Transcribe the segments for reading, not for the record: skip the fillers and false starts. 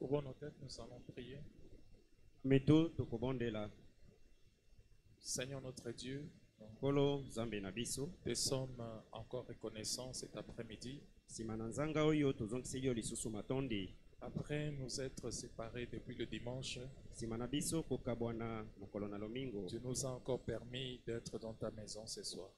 Couvrons nos têtes, nous allons prier. Meto tokobondela Seigneur notre Dieu, kolo zambe na biso nous sommes encore reconnaissants cet après-midi. nsima na nzanga oyo tozongiseli yo lisusu matondi Après nous être séparés depuis le dimanche, nsima na biso kokabwana mokolo na lomingo tu nous as encore permis d'être dans ta maison ce soir.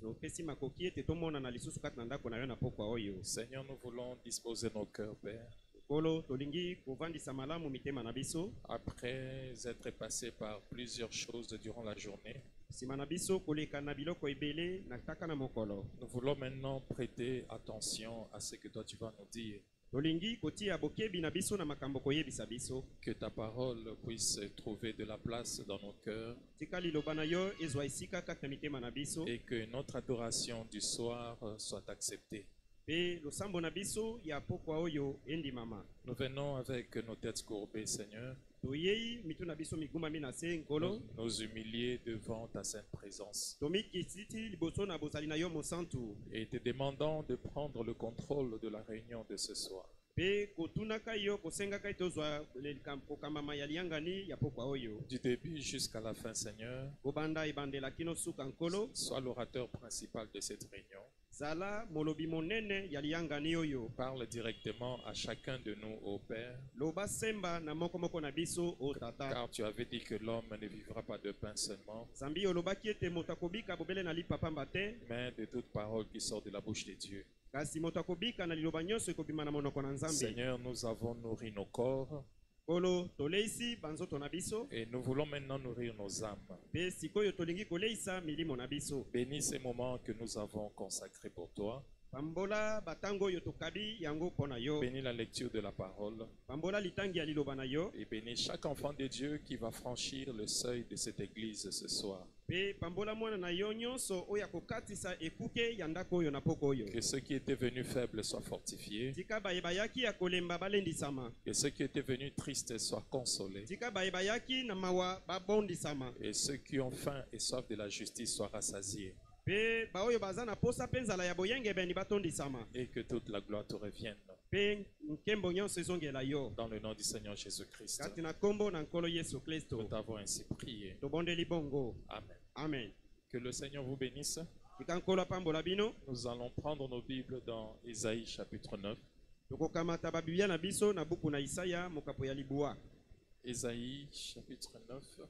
opesi makoki ete tomonana lisusu kati na ndako na yo na pokwa oyo. Seigneur, nous voulons disposer nos cœurs, Père, kolo tolingi kovandisa malamu mitema na biso après être passés par plusieurs choses durant la journée. nsima na biso koleka na biloko ebele na taka na mokolo. Nous voulons maintenant prêter attention à ce que toi tu vas nous dire. tolingi kotia bokebi na biso na makambo koyebisa biso. Que ta parole puisse trouver de la place dans nos cœurs tika liloba na yo ezwa esika kati na mitema na biso et que notre adoration du soir soit acceptée. mpe losambo na biso ya pokwa oyo endimama. Nous venons avec nos têtes courbées, Seigneur, toyei mitu na biso migumbami na se nkolo nous humilier devant ta sainte présence tomikisiti liboso na bozali na yo mosantu et te demandant de prendre le contrôle de la réunion de ce soir. mpe kotunaka yo kosengaka ete ozwa kokambama ya liangani ya pokwa oyo Du début jusqu'à la fin, Seigneur, kobanda ebandela kino suka nkolo. sois l'orateur principal de cette réunion. zala molobi monene ya liangani oyo. Parle directement à chacun de nous, ô Père, loba semba na mokomoko na biso o tata car tu avais dit que l'homme ne vivra pas de pain seulement, zambi olobaki ete moto akobika bobele na lipa pamba te mais de toute parole qui sort de la bouche de Dieu. kasi moto akobika na liloba nyonso ekobima na monoko na nzambe. Seigneur, nous avons nourri nos corps kolo toleisi banzoto na biso et nous voulons maintenant nourrir nos âmes. mpe sikoyo tolingi koleisa milimo na biso. Bénis ces moments que nous avons consacrés pour toi. pambola batango oyo tokabi yango mpo na yo. Bénis la lecture de la parole pambola litangi ya liloba na yo et bénis chaque enfant de Dieu qui va franchir le seuil de cette église ce soir. mpe pambola mwana na yo nyonso oyo akokatisa ekuke ya ndako oyo na poko oyo. Que ceux qui étaient venus faibles soient fortifiés. tika baye bayaki ya kolemba balendisama. Que ceux qui étaient venus tristes soient consolés. tika baye bayaki na mawa babondisama. Et ceux qui ont faim et soif de la justice soient rassasiés. mpe baoyo baza na posa mpe nzala ya boyengebeni batondisama. Et que toute la gloire te revienne. mpe nkembo nyonso ezongela yo Dans le nom du Seigneur Jésus-Christ. kati na nkombo na nkolo yesu Nous kristo t'avons ainsi prié. tobondeli bongo. Amen. amen. Que le Seigneur vous bénisse. tika nkolo apambola bino. Nous allons prendre nos Bibles dans Isaïe chapitre 9. tokokamata babiblia na biso na buku na isaya mokapo ya libwa. Isaïe chapitre 9.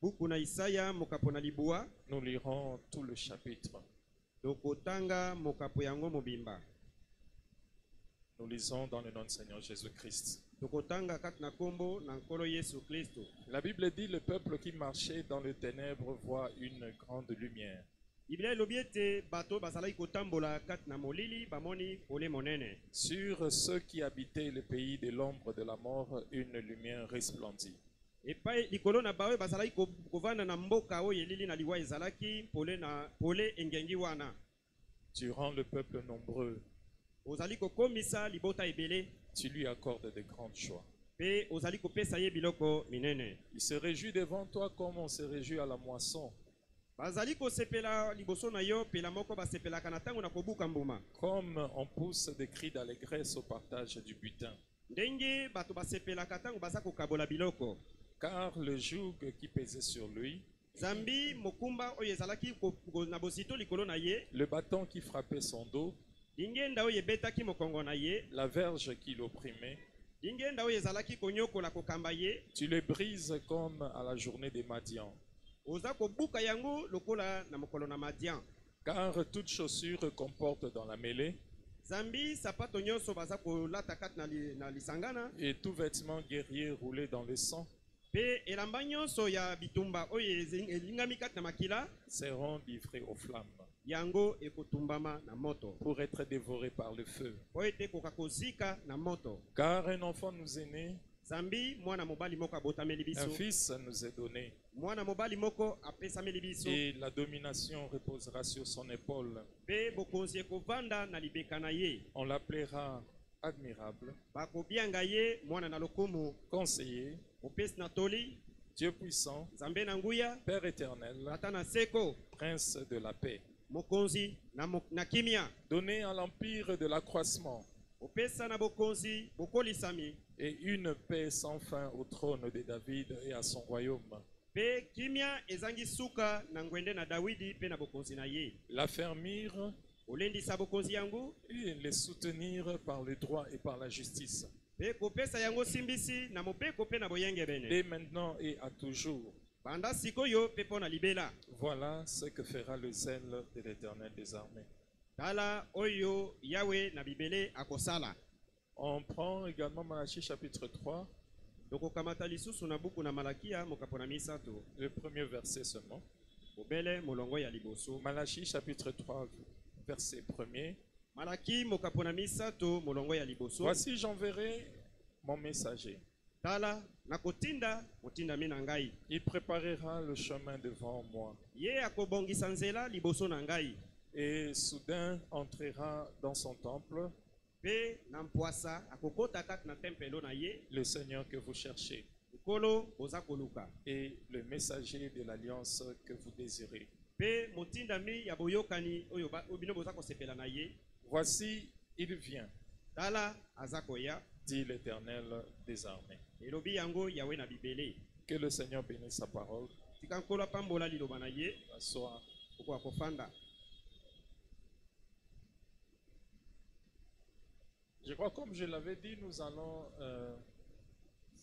buku na isaya mokapo na libwa. Nous lirons tout le chapitre. tokotanga mokapo yango mobimba. Nous lisons dans le nom du Seigneur Jésus-Christ. tokotanga kati na nkombo na nkolo yesu kristo. La Bible dit, le peuple qui marchait dans les ténèbres voit une grande lumière. biblia elobi ete bato bazalaki kotambola kati na molili bamoni pole monene. Sur ceux qui habitaient le pays de l'ombre de la mort, une lumière resplendit. epai likolo na baoyo bazalaki kovanda na mboka oyo elili na liwa ezalaki pole engengi wana. Tu rends le peuple nombreux, ozali kokomisa libota ebele tu lui accordes de grandes joies. mpe ozali kopesa ye biloko minene. Il se réjouit devant toi comme on se réjouit à la moisson, bazali kosepela liboso na yo pela moko basepelaka na ntango na kobuka mbuma. comme on pousse des cris d'allégresse au partage du butin. ndenge bato basepelaka ntango baza kokabola biloko. Car le joug qui pesait sur lui, zambi mokumba oyo ezalaki na bosito likolo na ye. le bâton qui frappait son dos, lingenda oyo ebetaki mokongo na ye. la verge qui l'opprimait, lingenda oyo ezalaki konyokola kokamba ye. tu le brises comme à la journée des Madians. oza kobuka yango lokola na mokolo na madian. Car toute chaussure comporte dans la mêlée, zambi sapato nyonso baza kolata kati na lisangana. et tout vêtement guerrier roulé dans le sang mpe elamba nyonso ya bitumba oyo elingami kati na makila. seront livrés aux flammes yango ekotumbama na moto. pour être dévorés par le feu. po ete ekoka kozika na moto. Car un enfant nous est né, zambi mwana mobali moko abotameli un biso. fils nous est donné, mwana mobali moko apesameli biso. et la domination reposera sur son épaule. mpe bokonzi ekovanda na libeka na ye. On l'appellera admirable, bakobianga ye mwana na lokumu. conseiller, mopesi na toli. Dieu puissant, nzambe na nguya. Père éternel, tata na seko. Prince de la paix. mokonzi na kimia. Donné à l'empire de l'accroissement, opesa na bokonzi bokolisami et une paix sans fin au trône de David et à son royaume. pe kimia ezangi suka na ngwende na Dawidi pe na bokonzi na ye. L'affermir Olendisa bokonzi yango et les soutenir par le droit et par la justice. pe kopesa yango simbisi na mobeko pe na boyenge bene. Dès maintenant et à toujours. Banda sikoyo pe pona libela. Voilà ce que fera le zèle de l'Éternel des armées. Tala oyo Yahweh na bibele akosala. On prend également Malachie chapitre 3, Tokokamata lisusu na buku na Malakia mokapona misato. le premier verset seulement. Obele molongo ya liboso. Malachie chapitre 3, verset 1er. Malaki mokapona misato molongo ya liboso. Voici, j'enverrai mon messager. Tala nakotinda motinda mina ngai. Il préparera le chemin devant moi. Ye akobongisa nzela liboso na ngai. Et soudain entrera dans son temple Pe na mpwasa akokota kati na tempelo na ye. le Seigneur que vous cherchez Nkolo boza koluka. et le messager de l'alliance que vous désirez. Pe motindami ya boyokani oyo bino boza kosepela na ye. Voici, il vient, Tala azakoya. dit l'Éternel des armées. Elobi yango Yahweh na bibele. Que le Seigneur bénisse sa parole. Tika nkolo pambola liloba na ye. Soit. Oko akofanda. Je crois, comme je l'avais dit, nous allons,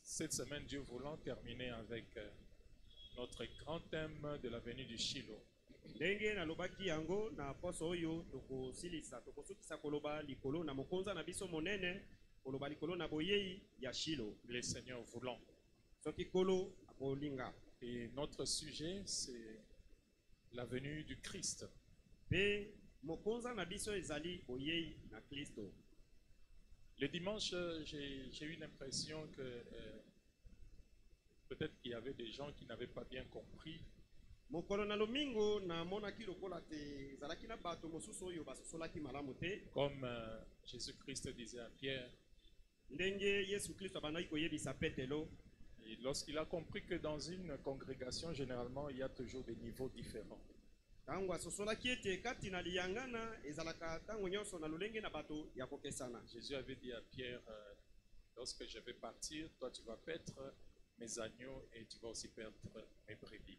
cette semaine, Dieu voulant, terminer avec notre grand thème de la venue du Shiloh. Ndenge na lobaki yango na poso oyo tokosukisa koloba likolo na mokonza na biso monene koloba likolo na boyei ya Shilo. Le Seigneur voulant. Soki kolo akolinga. Et notre sujet, c'est la venue du Christ. Pe mokonza na biso ezali boyei na Kristo. Le dimanche, j'ai eu l'impression que peut-être qu'il y avait des gens qui n'avaient pas bien compris. Mokolo na lomingo na monaki lokola te zalaki na bato mosusu oyo basosolaki malamu te. Comme Jésus-Christ disait à Pierre. Ndenge Yesu Kristo abandaki koyebisa Petelo. Et lorsqu'il a compris que dans une congrégation, généralement, il y a toujours des niveaux différents. Tango asosolaki ete kati na liyangana ezalaka tango nyonso na lolenge na bato ya kokesana. Jésus avait dit à Pierre, lorsque je vais partir, toi tu vas paître mes agneaux et tu vas aussi perdre mes brebis.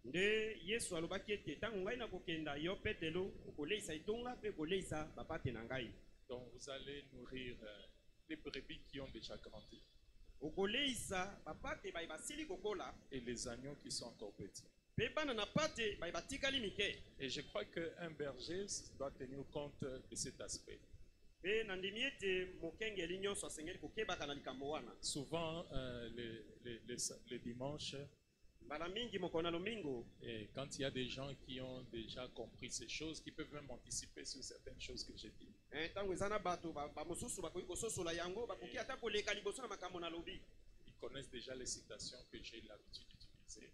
Nde Yesu alobaki ete tango ngai na kokenda yo Petelo okoleisa itonga pe koleisa bapate na ngai. Donc vous allez nourrir les brebis qui ont déjà grandi. Okoleisa bapate bai basili kokola et les agneaux qui sont encore petits. Pe bana na pate bai batikali mike. Et je crois qu'un berger doit tenir compte de cet aspect. Pe na ndimi ete mokengeli nyonso asengeli kokebaka na likambo wana. Souvent le dimanche, et quand il y a des gens qui ont déjà compris ces choses, qui peuvent même anticiper sur certaines choses que j'ai dit. Ils connaissent déjà les citations que j'ai l'habitude d'utiliser.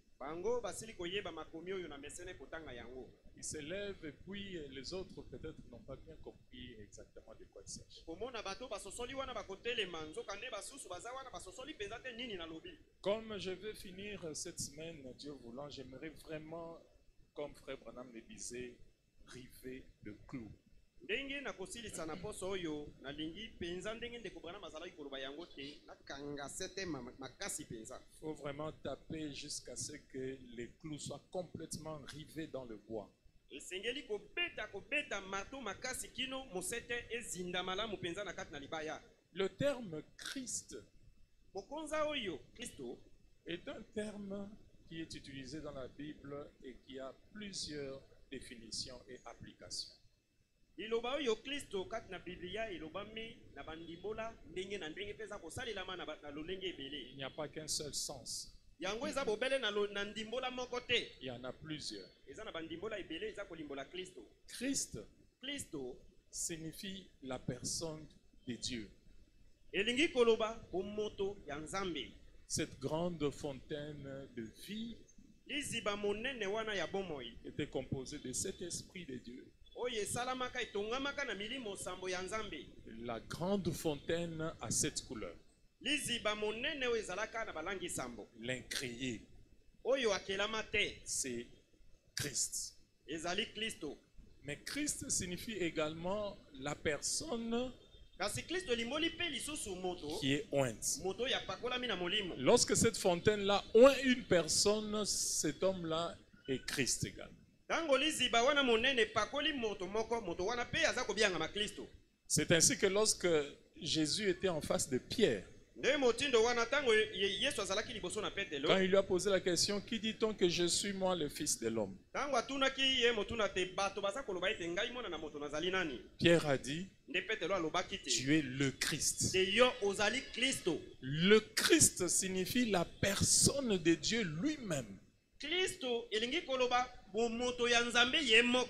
Ils se lèvent et puis les autres peut-être n'ont pas bien compris exactement de quoi il s'agit. Comme je vais finir cette semaine, Dieu voulant, j'aimerais vraiment, comme Frère Branham le disait, river le clou. Ndenge na kosilisa na poso oyo nalingi penza ndenge ndeko Branham azalaki koloba yango te nakanga sete makasi penza. Il faut vraiment taper jusqu'à ce que les clous soient complètement rivés dans le bois. Esengeli kobeta marteau makasi kino mosete ezinda malamu penza na kati na libaya. Le terme Christ mokonza oyo Kristo est un terme qui est utilisé dans la Bible et qui a plusieurs définitions et applications. Iloba oyo Kristo kati na Biblia ilobami na bandimbola ndenge na ndenge peza kosalelama na lolenge ebele. Il n'y a pas qu'un seul sens. Yango eza bobele na ndimbola moko te. Il y en a plusieurs. Eza na bandimbola ebele eza kolimbola Kristo. Kristo signifie la personne de Dieu. Elingi koloba bomoto ya Nzambe. Cette grande fontaine de vie liziba monene wana ya bomoi était composée de cet esprit de Dieu. La grande fontaine a cette couleur. L'incrié, c'est Christ. Mais Christ signifie également la personne Kasi Kristo limboli pe lisusu moto. qui est ointe. Moto ya pakolami na molimo. Lorsque cette fontaine-là oint une personne, cet homme-là est Christ également. Tango liziba wana monene pakoli moto moko, moto wana pe aza kobianga ma Kristo. C'est ainsi que lorsque Jésus était en face de Pierre, quand il lui a posé la question, qui dit-on que je suis moi le fils de l'homme? Pierre a dit, tu es le Christ. Le Christ signifie la personne de Dieu lui-même.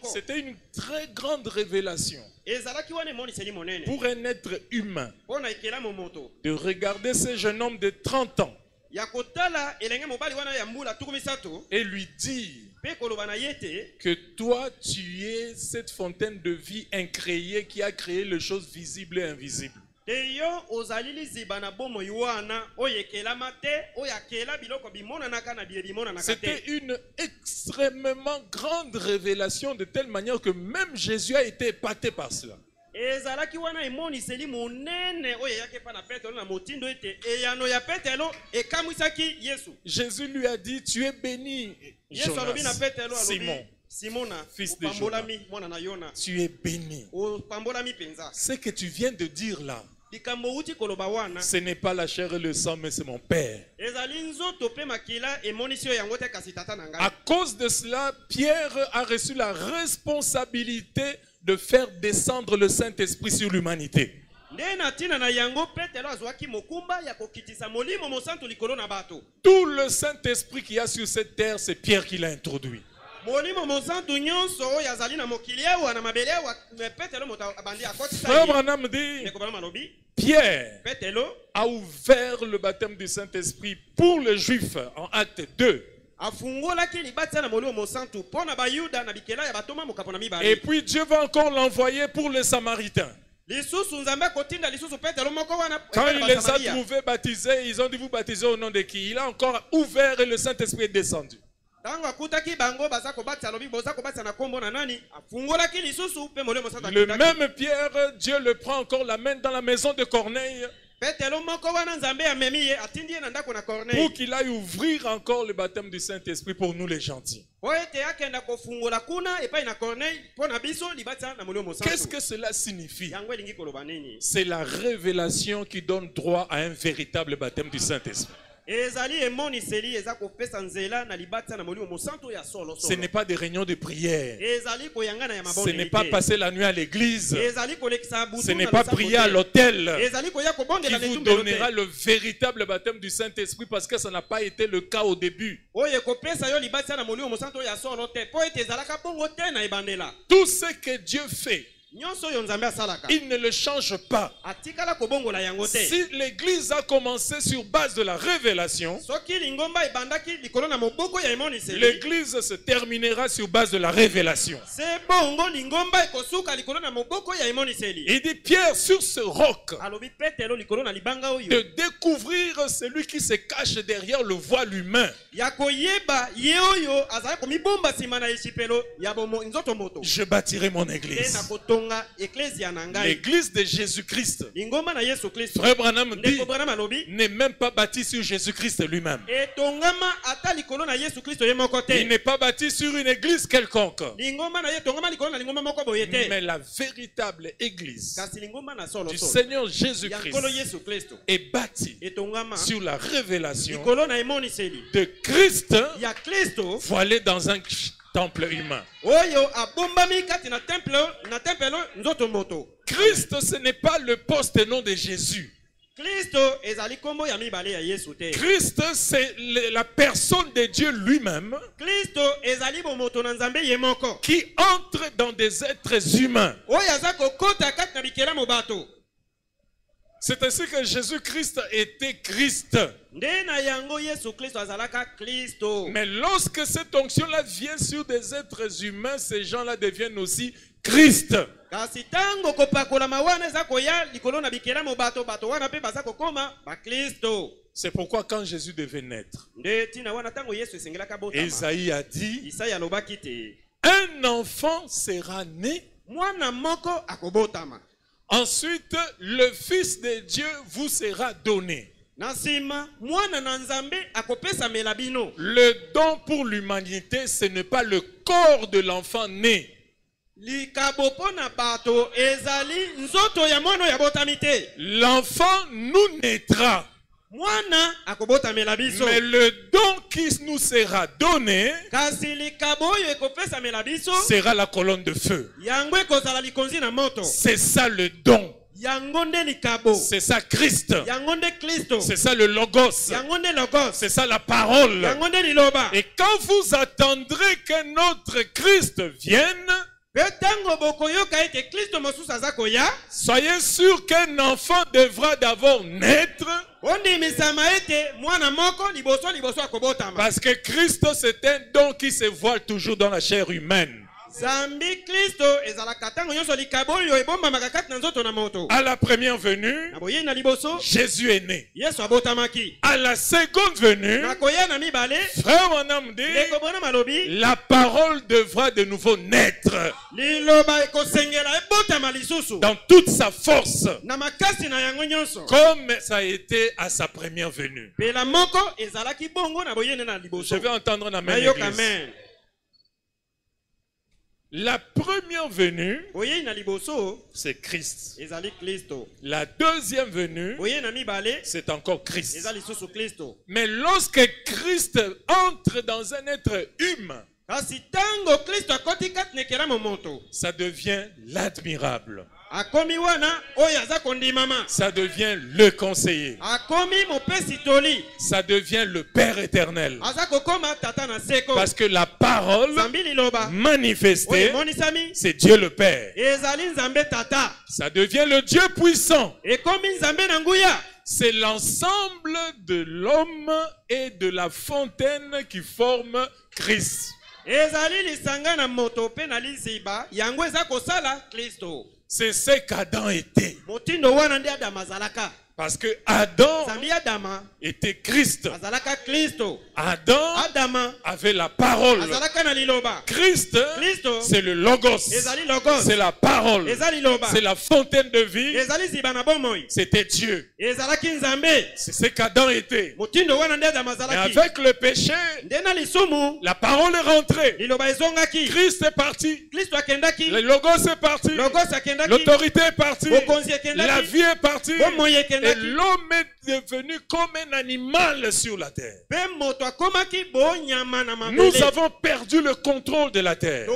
C'était une très grande révélation pour un être humain de regarder ce jeune homme de 30 ans et lui dire que toi tu es cette fontaine de vie incréée qui a créé les choses visibles et invisibles. C'était une extrêmement grande révélation de telle manière que même Jésus a été épaté par cela. Jésus lui a dit, tu es béni, Jonas, Simon, fils de Jonas. Tu es béni. Ce que tu viens de dire là, ce n'est pas la chair et le sang, mais c'est mon Père. À cause de cela, Pierre a reçu la responsabilité de faire descendre le Saint-Esprit sur l'humanité. Tout le Saint-Esprit qu'il y a sur cette terre, c'est Pierre qui l'a introduit. Frère Branham dit, Pierre a ouvert le baptême du Saint-Esprit pour les Juifs en Acte 2. Et puis Dieu va encore l'envoyer pour les Samaritains. Quand il les a trouvés baptisés, ils ont dit vous baptisez au nom de qui? Il a encore ouvert et le Saint-Esprit est descendu. Le même Pierre, Dieu le prend encore la main dans la maison de Corneille pour qu'il aille ouvrir encore le baptême du Saint-Esprit pour nous les gentils. Qu'est-ce que cela signifie? C'est la révélation qui donne droit à un véritable baptême du Saint-Esprit. Ce n'est pas des réunions de prière. Ce n'est pas passer la nuit à l'église. Ce n'est pas prier à l'hôtel qui vous donnera le véritable baptême du Saint-Esprit, parce que ça n'a pas été le cas au début. Tout ce que Dieu fait, il ne le change pas. Si l'église a commencé sur base de la révélation, l'église se terminera sur base de la révélation. Il dit Pierre, sur ce roc, de découvrir celui qui se cache derrière le voile humain. Je bâtirai mon église. L'église de Jésus-Christ. Frère Branham dit, n'est même pas bâti sur Jésus-Christ lui-même. Il n'est pas bâti sur une église quelconque. Mais la véritable église du Seigneur Jésus-Christ est bâtie sur la révélation de Christ voilé dans un temple humain. Christ, ce n'est pas le poste nom de Jésus. Christ, c'est la personne de Dieu lui-même qui entre dans des êtres humains. C'est ainsi que Jésus-Christ était Christ. Mais lorsque cette onction-là vient sur des êtres humains, ces gens-là deviennent aussi Christ. C'est pourquoi quand Jésus devait naître, Ésaïe a dit, un enfant sera né Ensuite, le Fils de Dieu vous sera donné. Le don pour l'humanité, ce n'est pas le corps de l'enfant né. L'enfant nous naîtra. Mais le don qui nous sera donné sera la colonne de feu. C'est ça le don. C'est ça Christ. C'est ça le logos. C'est ça la parole. Et quand vous attendrez que notre Christ vienne, soyez sûr qu'un enfant devra d'abord naître. Parce que Christ, c'est un don qui se voile toujours dans la chair humaine. À la première venue, Jésus est né. À la seconde venue, frère Branham dit, la parole devra de nouveau naître dans toute sa force, comme ça a été à sa première venue. Je vais entendre un amen. La première venue, c'est Christ. La deuxième venue, c'est encore Christ. Mais lorsque Christ entre dans un être humain, ça devient l'admirable. Ça devient le conseiller. Ça devient le Père éternel. Parce que la parole manifestée, c'est Dieu le Père. Ça devient le Dieu puissant. C'est l'ensemble de l'homme et de la fontaine qui forme Christ. C'est ce qu'Adam était. Parce que Adam était Christ. Adam avait la parole. Christ, c'est le logos. C'est la parole. C'est la fontaine de vie. C'était Dieu. C'est ce qu'Adam était. Mais avec le péché, la parole est rentrée. Christ est parti. Le logos est parti. L'autorité est partie. La vie est partie. Et l'homme est devenu comme un animal sur la terre. Nous avons perdu le contrôle de la terre.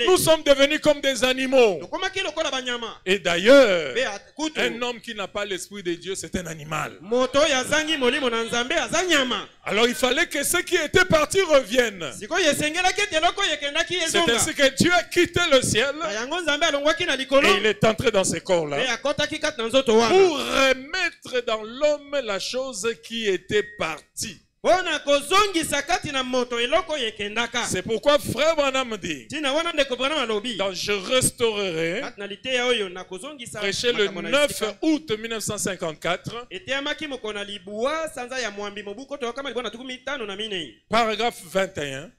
Nous sommes devenus comme des animaux. Et d'ailleurs, un homme qui n'a pas l'esprit de Dieu, c'est un animal. Alors il fallait que ceux qui étaient partis reviennent. C'est ainsi que Dieu a quitté le ciel et il est entré dans ces corps-là pour remettre dans l'homme la chose qui était partie. C'est pourquoi frère Branham dit, dans Je restaurerai, prêché le 9 août 1954, paragraphe 21,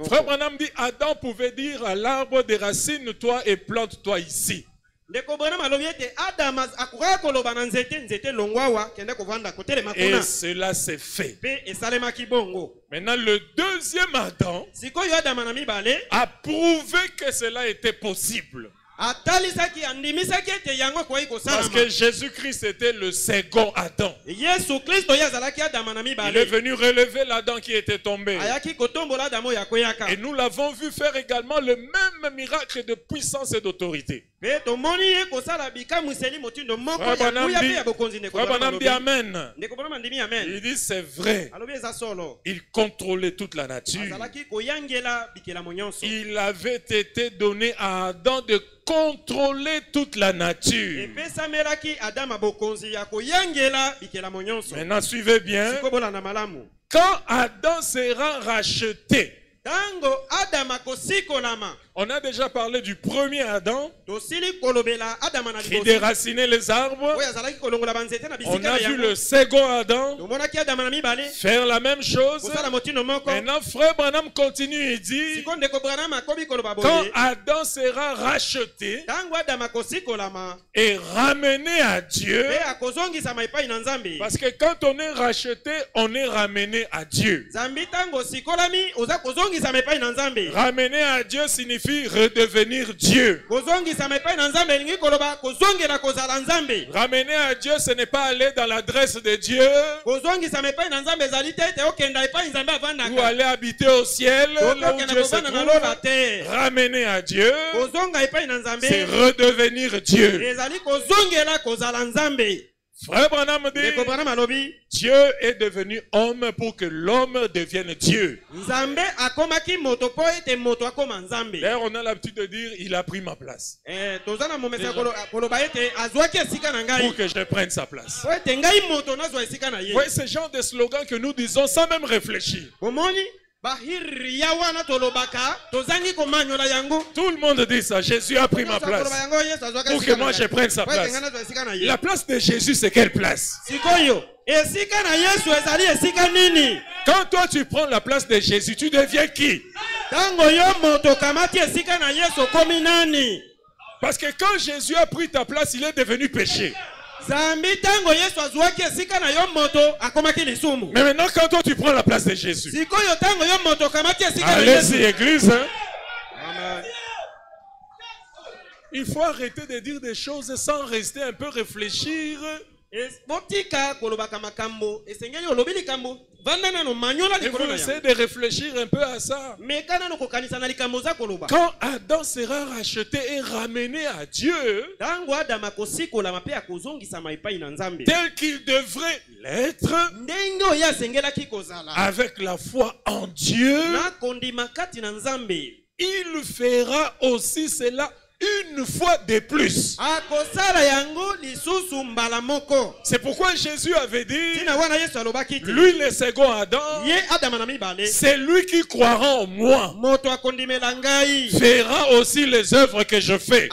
frère Branham dit, Adam pouvait dire à l'arbre des racines, toi et plante-toi ici. Et cela s'est fait. Maintenant, le deuxième Adam a prouvé que cela était possible. Parce que Jésus-Christ était le second Adam. Il est venu relever l'Adam qui était tombé. Et nous l'avons vu faire également le même miracle de puissance et d'autorité. Frère Branham dit Amen. Il dit c'est vrai. Il contrôlait toute la nature. Il avait été donné à Adam de contrôler toute la nature. Maintenant suivez bien. Quand Adam sera racheté, On a déjà parlé du premier Adam qui déracinait les arbres. On a vu le second Adam faire la même chose. Maintenant, frère Branham continue et dit, quand Adam sera racheté et ramené à Dieu, parce que quand on est racheté, on est ramené à Dieu. Ramener à Dieu signifie redevenir Dieu. Ramener à Dieu, ce n'est pas aller dans l'adresse de Dieu ou aller habiter au ciel là où Dieu se trouve. Ramener à Dieu, c'est redevenir Dieu. Frère Branham dit, Dieu est devenu homme pour que l'homme devienne Dieu. D'ailleurs, on a l'habitude de dire, il a pris ma place. Pour que je prenne sa place. Vous voyez ce genre de slogan que nous disons sans même réfléchir. Tout le monde dit ça. Jésus a pris ma place pour que moi je prenne sa place. La place de Jésus, c'est quelle place? Quand toi tu prends la place de Jésus, tu deviens qui? Parce que quand Jésus a pris ta place, il est devenu péché. Mais maintenant, quand toi tu prends la place de Jésus, allez-y, église. Hein? Amen. Il faut arrêter de dire des choses sans rester un peu réfléchir. Et vous essayez de réfléchir un peu à ça. Quand Adam sera racheté et ramené à Dieu, tel qu'il devrait l'être, avec la foi en Dieu, il fera aussi cela une fois de plus. C'est pourquoi Jésus avait dit, lui le second Adam, c'est lui qui croira en moi, fera aussi les œuvres que je fais.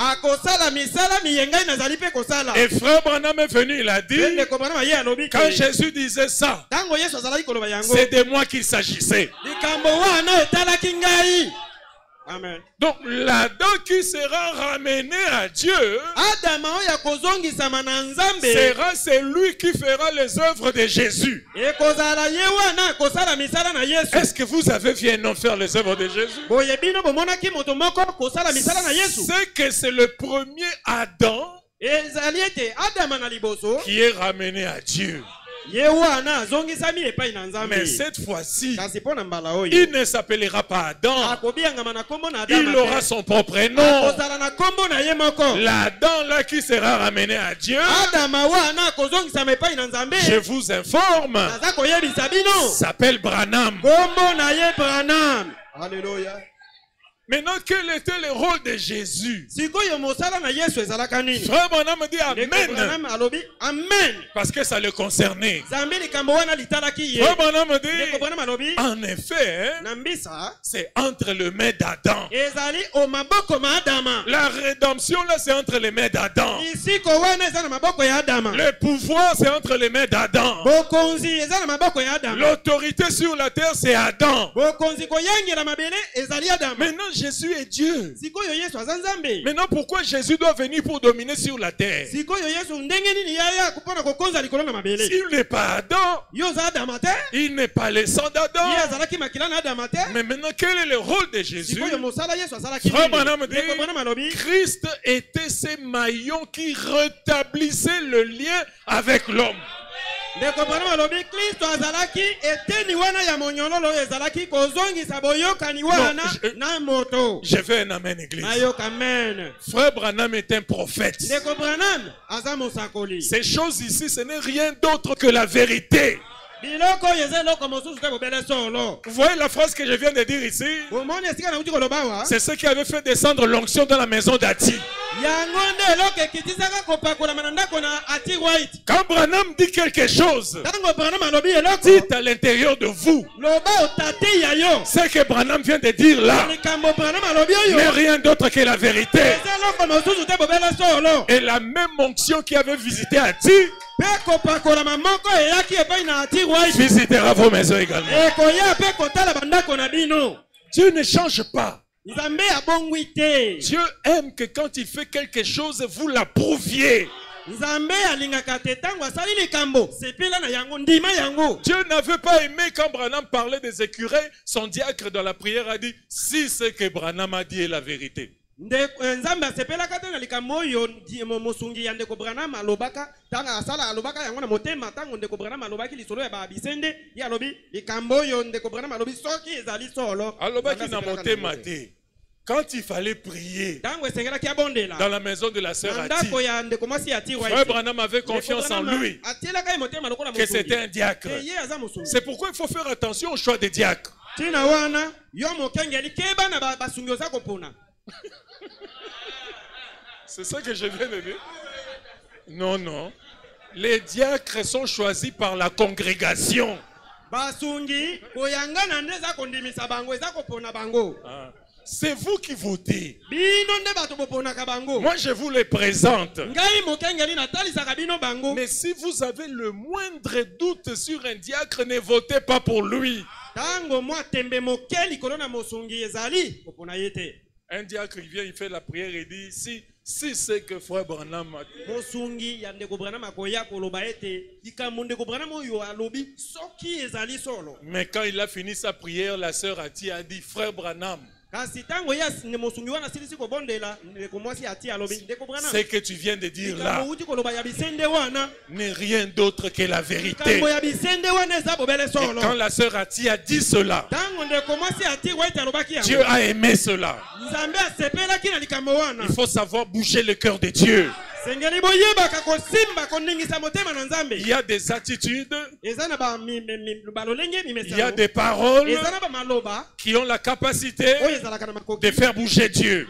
Et frère Branham est venu, il a dit, quand Jésus disait ça, c'est de moi qu'il s'agissait. Amen. Donc l'Adam qui sera ramené à Dieu sera celui qui fera les œuvres de Jésus. Est-ce que vous avez vu un homme faire les œuvres de Jésus? C'est que c'est le premier Adam qui est ramené à Dieu. Mais cette fois-ci, il ne s'appellera pas Adam. Il aura son propre nom. L'Adam là qui sera ramené à Dieu, je vous informe, s'appelle Branham. Alléluia. Maintenant, quel était le rôle de Jésus? Frère Branham dit Amen. Parce que ça le concernait. Frère Branham dit, en effet, c'est entre les mains d'Adam. La rédemption là, c'est entre les mains d'Adam. Le pouvoir, c'est entre les mains d'Adam. L'autorité sur la terre, c'est Adam. Maintenant, Jésus est Dieu. Maintenant, pourquoi Jésus doit venir pour dominer sur la terre? S'il n'est pas Adam, il n'est pas le sang d'Adam. Mais maintenant, quel est le rôle de Jésus? Frère Branham dit, Christ était ce maillon qui rétablissait le lien avec l'homme. Je fais un amen, église. Frère Branham est un prophète. Ces choses ici, ce n'est rien d'autre que la vérité. Vous voyez la phrase que je viens de dire ici? C'est ce qui avait fait descendre l'onction dans la maison d'Ati. Quand Branham dit quelque chose, dites à l'intérieur de vous ce que Branham vient de dire là n'est rien d'autre que la vérité. Et la même onction qui avait visité Ati visitera vos maisons également. Dieu ne change pas. Dieu aime que quand il fait quelque chose, vous l'approuviez. Dieu n'avait pas aimé quand Branham parlait des écureuils. Son diacre dans la prière a dit, si ce que Branham a dit est la vérité. Quand il fallait prier dans la maison de la sœur Ati, Frère Branham avait confiance en lui, que c'était un diacre. C'est pourquoi il faut faire attention au choix des diacres. C'est ça que je viens de dire. Non, non. Les diacres sont choisis par la congrégation. C'est vous qui votez. Moi, je vous les présente. Mais si vous avez le moindre doute sur un diacre, ne votez pas pour lui. Un diacre qui vient, il fait la prière et dit, si c'est que Frère Branham a dit. Mais quand il a fini sa prière, la sœur Ati a dit, Frère Branham, ce que tu viens de dire là n'est rien d'autre que la vérité. Et quand la sœur Ati a dit cela, Dieu a aimé cela. Il faut savoir bouger le cœur de Dieu. Il y a des attitudes, il y a des paroles qui ont la capacité de faire bouger Dieu.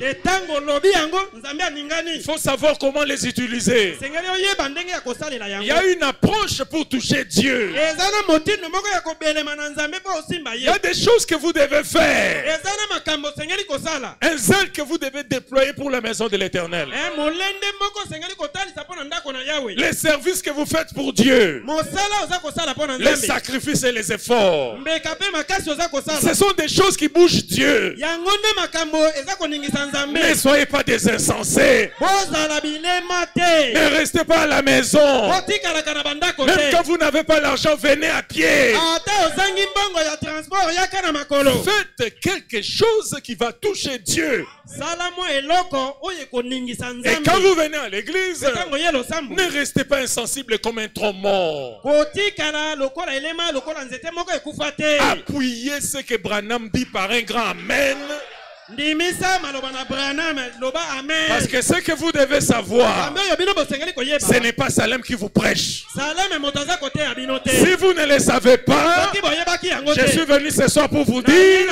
Il faut savoir comment les utiliser. Il y a une approche pour toucher Dieu. Il y a des choses que vous devez faire. Un zèle que vous devez déployer pour la maison de l'Éternel. Les services que vous faites pour Dieu, les sacrifices et les efforts, ce sont des choses qui bougent Dieu. Ne soyez pas des insensés. Ne restez pas à la maison. Même quand vous n'avez pas l'argent, venez à pied. Faites quelque chose qui va toucher Dieu. Et quand vous venez à l'église, ne restez pas insensible comme un tronc mort. Appuyez ce que Branham dit par un grand amen. Parce que ce que vous devez savoir, ce n'est pas Salem qui vous prêche. Si vous ne le savez pas, je suis venu ce soir pour vous dire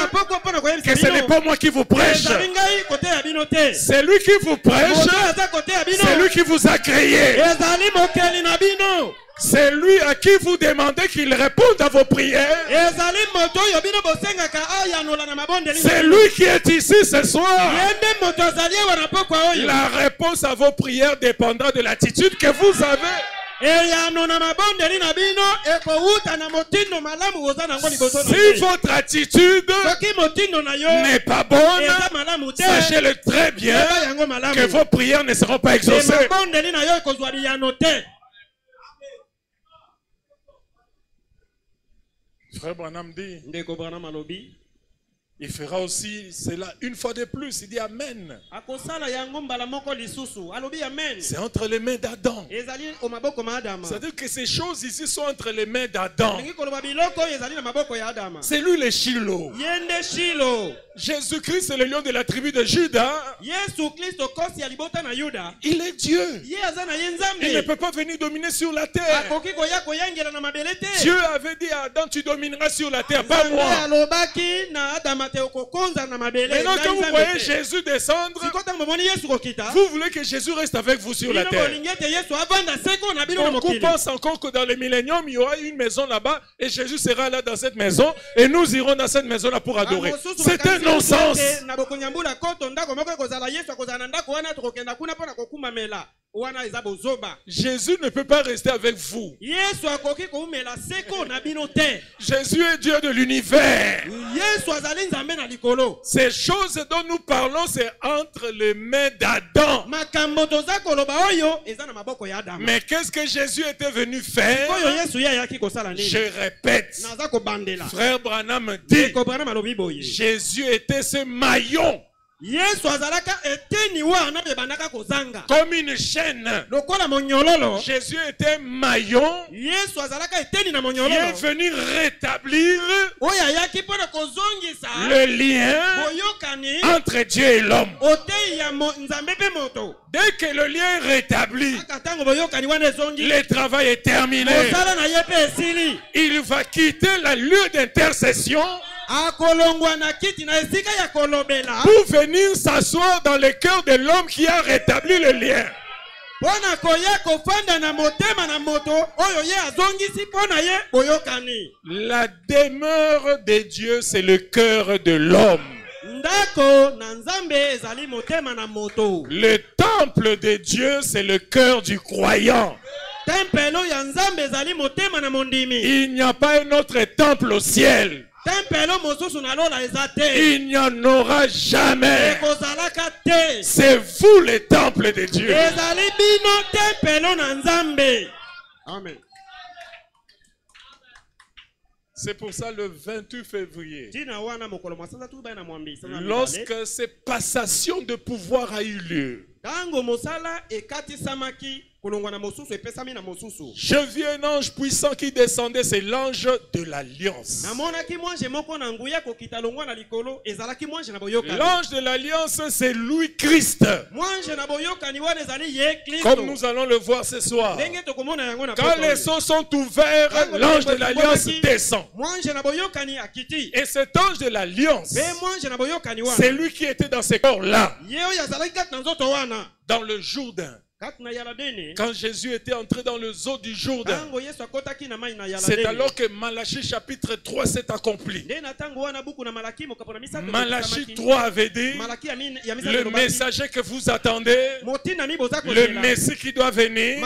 que ce n'est pas moi qui vous prêche. C'est lui qui vous prêche. C'est lui qui vous a créé. C'est lui à qui vous demandez qu'il réponde à vos prières. C'est lui qui est ici ce soir. La réponse à vos prières dépendra de l'attitude que vous avez. Si votre attitude n'est pas bonne, sachez-le très bien que vos prières ne seront pas exaucées. Frère Branham dit, il fera aussi cela une fois de plus. Il dit Amen. C'est entre les mains d'Adam. C'est-à-dire que ces choses ici sont entre les mains d'Adam. C'est lui le Shiloh. Jésus-Christ est le lion de la tribu de Juda. Il est Dieu. Il ne peut pas venir dominer sur la terre. Dieu avait dit à Adam, tu domineras sur la terre, pas moi. Maintenant quand vous voyez Jésus descendre, vous voulez que Jésus reste avec vous sur la terre. Beaucoup pensent encore que dans le millénium, il y aura une maison là-bas et Jésus sera là dans cette maison et nous irons dans cette maison-là pour adorer. C'est un non-sens. Jésus ne peut pas rester avec vous. Jésus est Dieu de l'univers. Ces choses dont nous parlons, c'est entre les mains d'Adam. Mais qu'est-ce que Jésus était venu faire? Je répète, frère Branham dit, Jésus était ce maillon. Comme une chaîne. Jésus était maillon. Il est venu rétablir le lien entre Dieu et l'homme. Dès que le lien est rétabli, le travail est terminé. Il va quitter le lieu d'intercession pour venir s'asseoir dans le cœur de l'homme qui a rétabli le lien. La demeure de Dieu, c'est le cœur de l'homme. Le temple de Dieu, c'est le cœur du croyant. Il n'y a pas un autre temple au ciel. Il n'y en aura jamais. C'est vous le temple de Dieu. Amen. C'est pour ça le 28 février, lorsque cette passation de pouvoir a eu lieu, je vis un ange puissant qui descendait, c'est l'ange de l'alliance. L'ange de l'alliance, c'est Louis Christ. Comme nous allons le voir ce soir. Quand les seaux sont ouverts, l'ange de l'alliance descend. Et cet ange de l'alliance, c'est lui qui était dans ces corps-là, dans le Jourdain. Quand Jésus était entré dans le zoo du Jourdain, c'est alors que Malachie chapitre 3 s'est accompli. Malachie 3 avait dit, le messager que vous attendez, le Messie qui doit venir,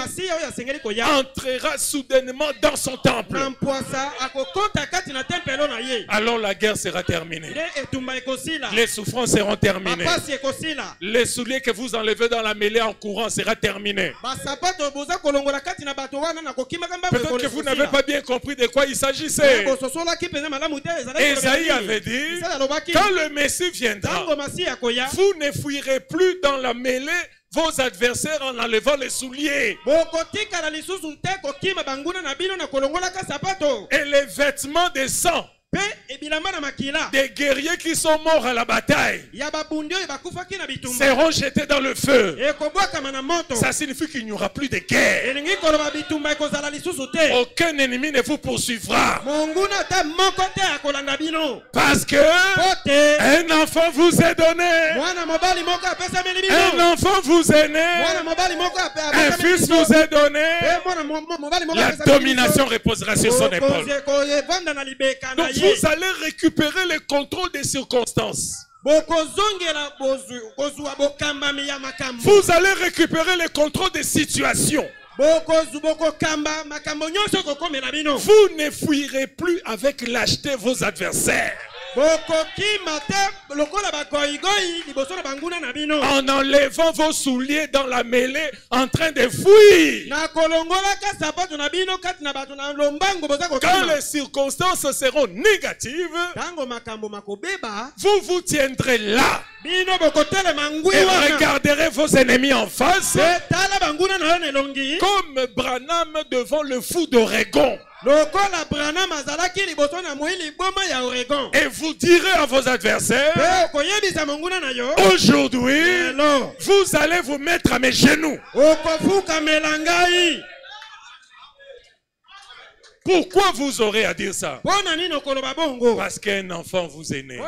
entrera soudainement dans son temple. Alors la guerre sera terminée. Les souffrances seront terminées. Les souliers que vous enlevez dans la mêlée en courant sera terminé. Peut-être que vous n'avez pas bien compris de quoi il s'agissait. Esaïe avait dit, quand le Messie viendra, vous ne fuirez plus dans la mêlée vos adversaires en enlevant les souliers. Et les vêtements de sang des guerriers qui sont morts à la bataille seront jetés dans le feu. Ça signifie qu'il n'y aura plus de guerre. Aucun ennemi ne vous poursuivra. Parce que un enfant vous est donné. Un enfant vous est né. Un fils vous est donné. La domination reposera sur son épaule. Donc vous allez récupérer le contrôle des circonstances. Vous allez récupérer le contrôle des situations. Vous ne fuirez plus avec lâcheté vos adversaires. En enlevant vos souliers dans la mêlée, en train de fuir. Quand les circonstances seront négatives, vous vous tiendrez là et regarderez vos ennemis en face, comme Branham devant le fou d'Oregon. Et vous direz à vos adversaires, aujourd'hui, vous allez vous mettre à mes genoux. Pourquoi vous aurez à dire ça? Parce qu'un enfant vous est né.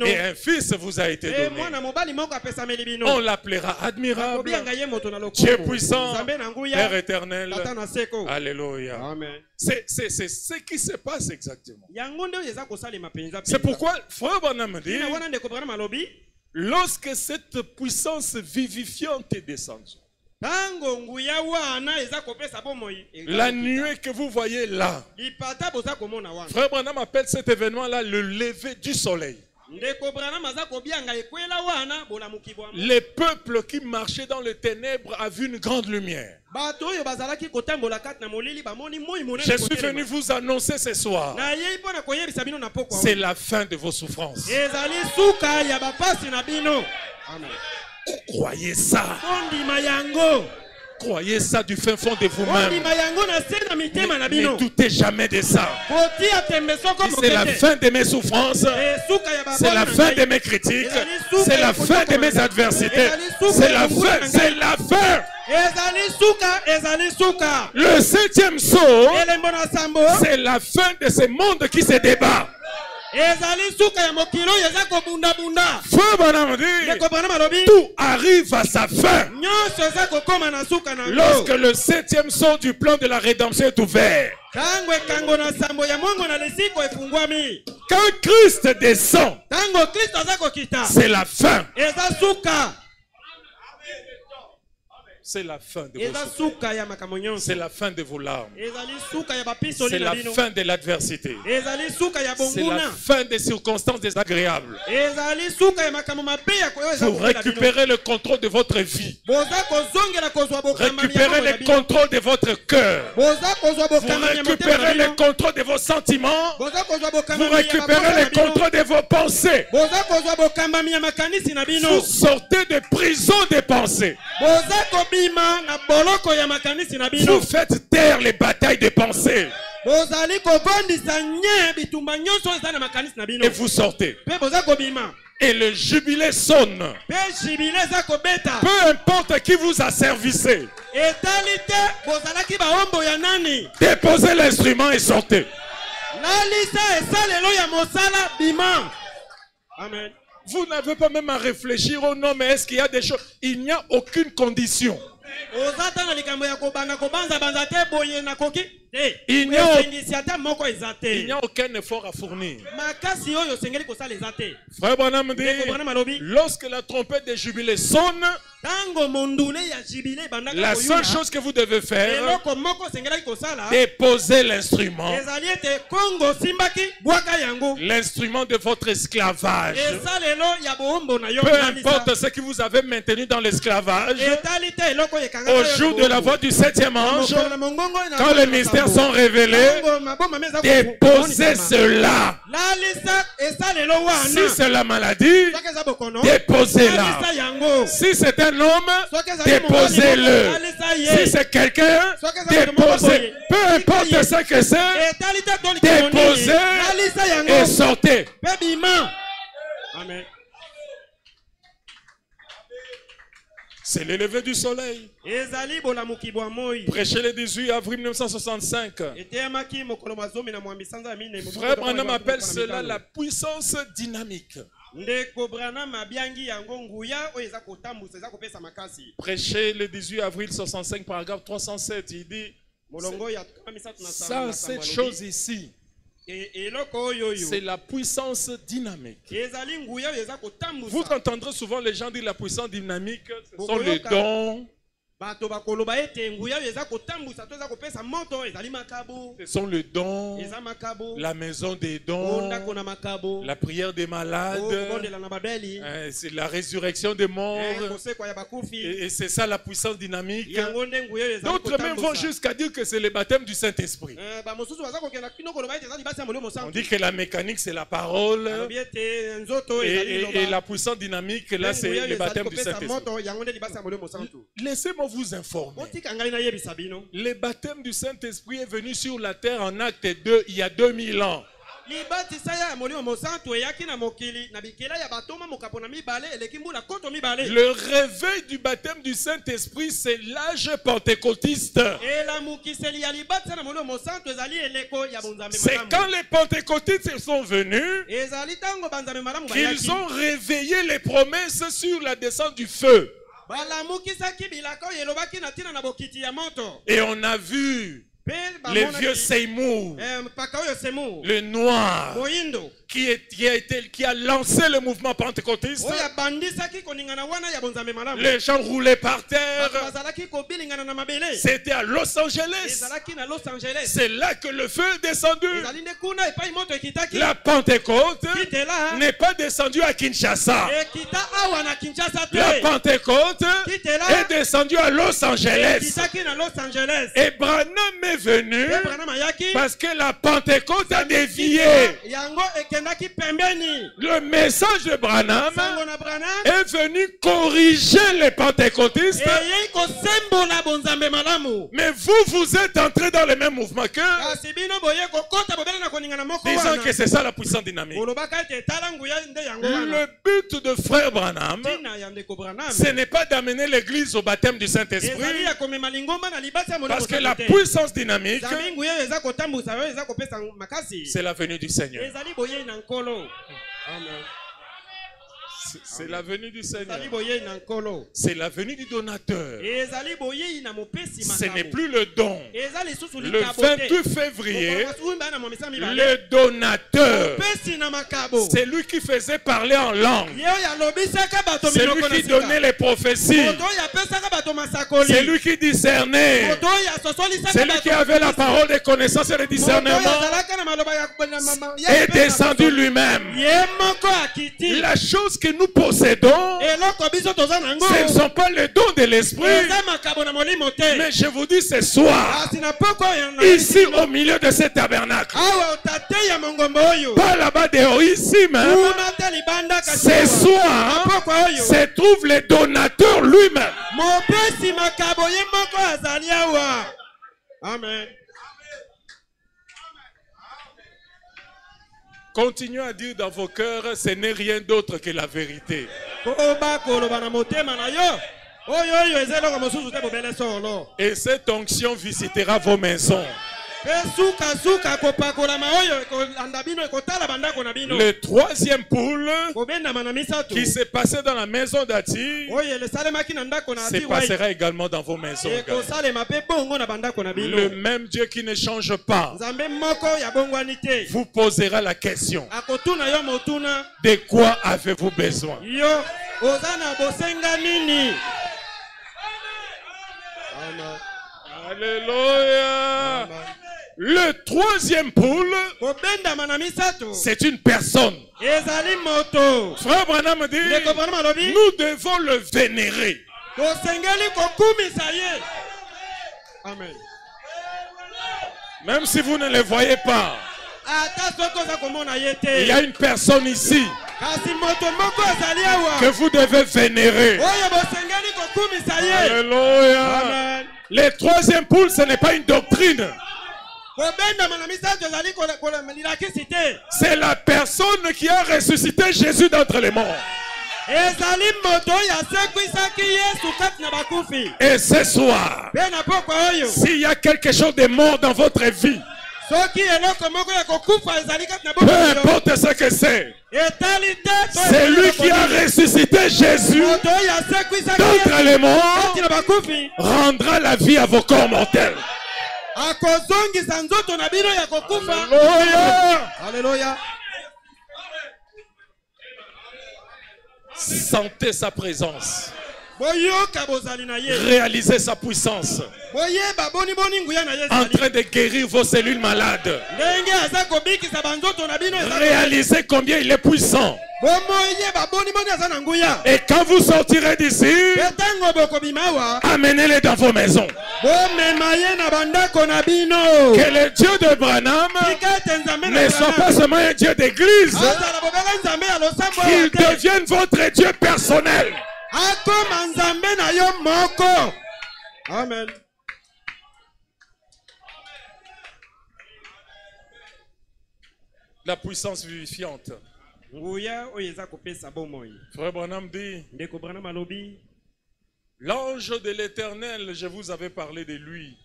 Et un fils vous a été donné. On l'appellera admirable, Dieu puissant, Père éternel. Alléluia. C'est ce qui se passe exactement. C'est pourquoi Frère Branham dit, lorsque cette puissance vivifiante est descendue, la nuée que vous voyez là, Frère Branham appelle cet événement-là le lever du soleil. Les peuples qui marchaient dans les ténèbres a vu une grande lumière. Je suis venu vous annoncer ce soir, c'est la fin de vos souffrances. Amen. Croyez ça. Croyez ça du fin fond de vous-même. Ne doutez jamais de ça. C'est la fin de mes souffrances. C'est la fin de mes critiques. C'est la fin de mes adversités. C'est la fin. C'est la fin. Le 7e saut, c'est la fin de ce monde qui se débat. Tout arrive à sa fin lorsque le 7e saut du plan de la rédemption est ouvert. Quand Christ descend, c'est la fin. C'est la fin de vos souffrances. C'est la fin de vos larmes. C'est la fin de l'adversité. C'est la fin des circonstances désagréables. Vous récupérez le contrôle de votre vie. Récupérez le contrôle de votre cœur. Vous récupérez le contrôle de vos sentiments. Vous récupérez le contrôle de vos pensées. Vous sortez de prison des pensées. Vous faites taire les batailles des pensées. Et vous sortez. Et le jubilé sonne. Peu importe qui vous a servicé. Déposez l'instrument et sortez. Amen. Vous n'avez pas même à réfléchir au nom, mais est-ce qu'il y a des choses? Il n'y a aucune condition. Il n'y a aucun effort à fournir. Frère Branham dit, lorsque la trompette de jubilé sonne, la seule chose que vous devez faire, déposer l'instrument. L'instrument de votre esclavage. Peu importe ce que vous avez maintenu dans l'esclavage, au jour de la voix du 7e ange, quand les mystères sont révélés, déposez cela. Si c'est la maladie, déposez-la. Si c'est un homme, déposez-le. Si c'est quelqu'un, déposez. Peu importe ce que c'est, déposez et sortez. Amen. C'est le lever du soleil. Prêché le 18 avril 1965. Frère Branham appelle cela la puissance dynamique. Prêché le 18 avril 1965, paragraphe 307, il dit, ça, cette chose ici, c'est la puissance dynamique. Vous entendrez souvent les gens dire la puissance dynamique, ce sont les dons. Ce sont les dons, la maison des dons, la prière des malades, c'est la résurrection des morts. Et c'est ça la puissance dynamique. D'autres même vont jusqu'à dire que c'est le baptême du Saint-Esprit. On dit que la mécanique c'est la parole et la puissance dynamique là c'est le baptême du Saint-Esprit. Laissez-moi vous informer. Le baptême du Saint-Esprit est venu sur la terre en Acte 2 il y a 2000 ans. Le réveil du baptème du Saint-Esprit, c'est l'âge pentecôtiste. C'est quand les pentecôtistes sont venus qu'ils ont réveillé les promesses sur la descente du feu. Et on a vu les vieux Seymour, le noir, qui a lancé le mouvement pentecôtiste. Les gens roulaient par terre. C'était à Los Angeles. C'est là que le feu est descendu. La Pentecôte n'est pas descendue à Kinshasa. La Pentecôte est descendue à Los Angeles. Et Branham est venu parce que la Pentecôte a dévié. Le message de Branham est venu corriger les pentecôtistes. Mais vous êtes entrés dans le même mouvement que, disant que c'est ça la puissance dynamique. Le but de frère Branham, ce n'est pas d'amener l'église au baptême du Saint-Esprit, parce que la puissance dynamique, c'est la venue du Seigneur. C'est la venue du Seigneur. C'est la venue du donateur. Ce n'est plus le don. Le 28 février, le donateur, c'est lui qui faisait parler en langue. C'est lui qui donnait les prophéties. C'est lui qui discernait. C'est lui qui avait la parole de connaissance et de discernement. Est descendu lui-même. La chose que nous possédons, ce ne sont pas les dons de l'esprit. Mais je vous dis ce soir, ici au milieu de ce tabernacle, pas là-bas dehors, ici même, ce soir se trouve le donateur lui-même. Amen. Continuez à dire dans vos cœurs, ce n'est rien d'autre que la vérité. Et cette onction visitera vos maisons. Le troisième poule qui s'est passé dans la maison d'Ati se passera également dans vos maisons. Le même Dieu qui ne change pas vous posera la question: de quoi avez-vous besoin? Alléluia. Le troisième poule, c'est une personne. Frère Branham dit, nous devons le vénérer. Amen. Même si vous ne le voyez pas, il y a une personne ici que vous devez vénérer. Alléluia. Amen. Le troisième poule, ce n'est pas une doctrine. C'est la personne qui a ressuscité Jésus d'entre les morts. Et ce soir, s'il y a quelque chose de mort dans votre vie, peu importe ce que c'est lui qui a ressuscité Jésus d'entre les morts rendra la vie à vos corps mortels. Alléluia. Alléluia. Sentez sa présence. Réalisez sa puissance. En train de guérir vos cellules malades. Réalisez combien il est puissant. Et quand vous sortirez d'ici, amenez-les dans vos maisons. Que le Dieu de Branham ne soit pas seulement un Dieu d'église, qu'il devienne votre Dieu personnel. Amen. La puissance vivifiante. Frère Branham dit, l'ange de l'Éternel, je vous avais parlé de lui.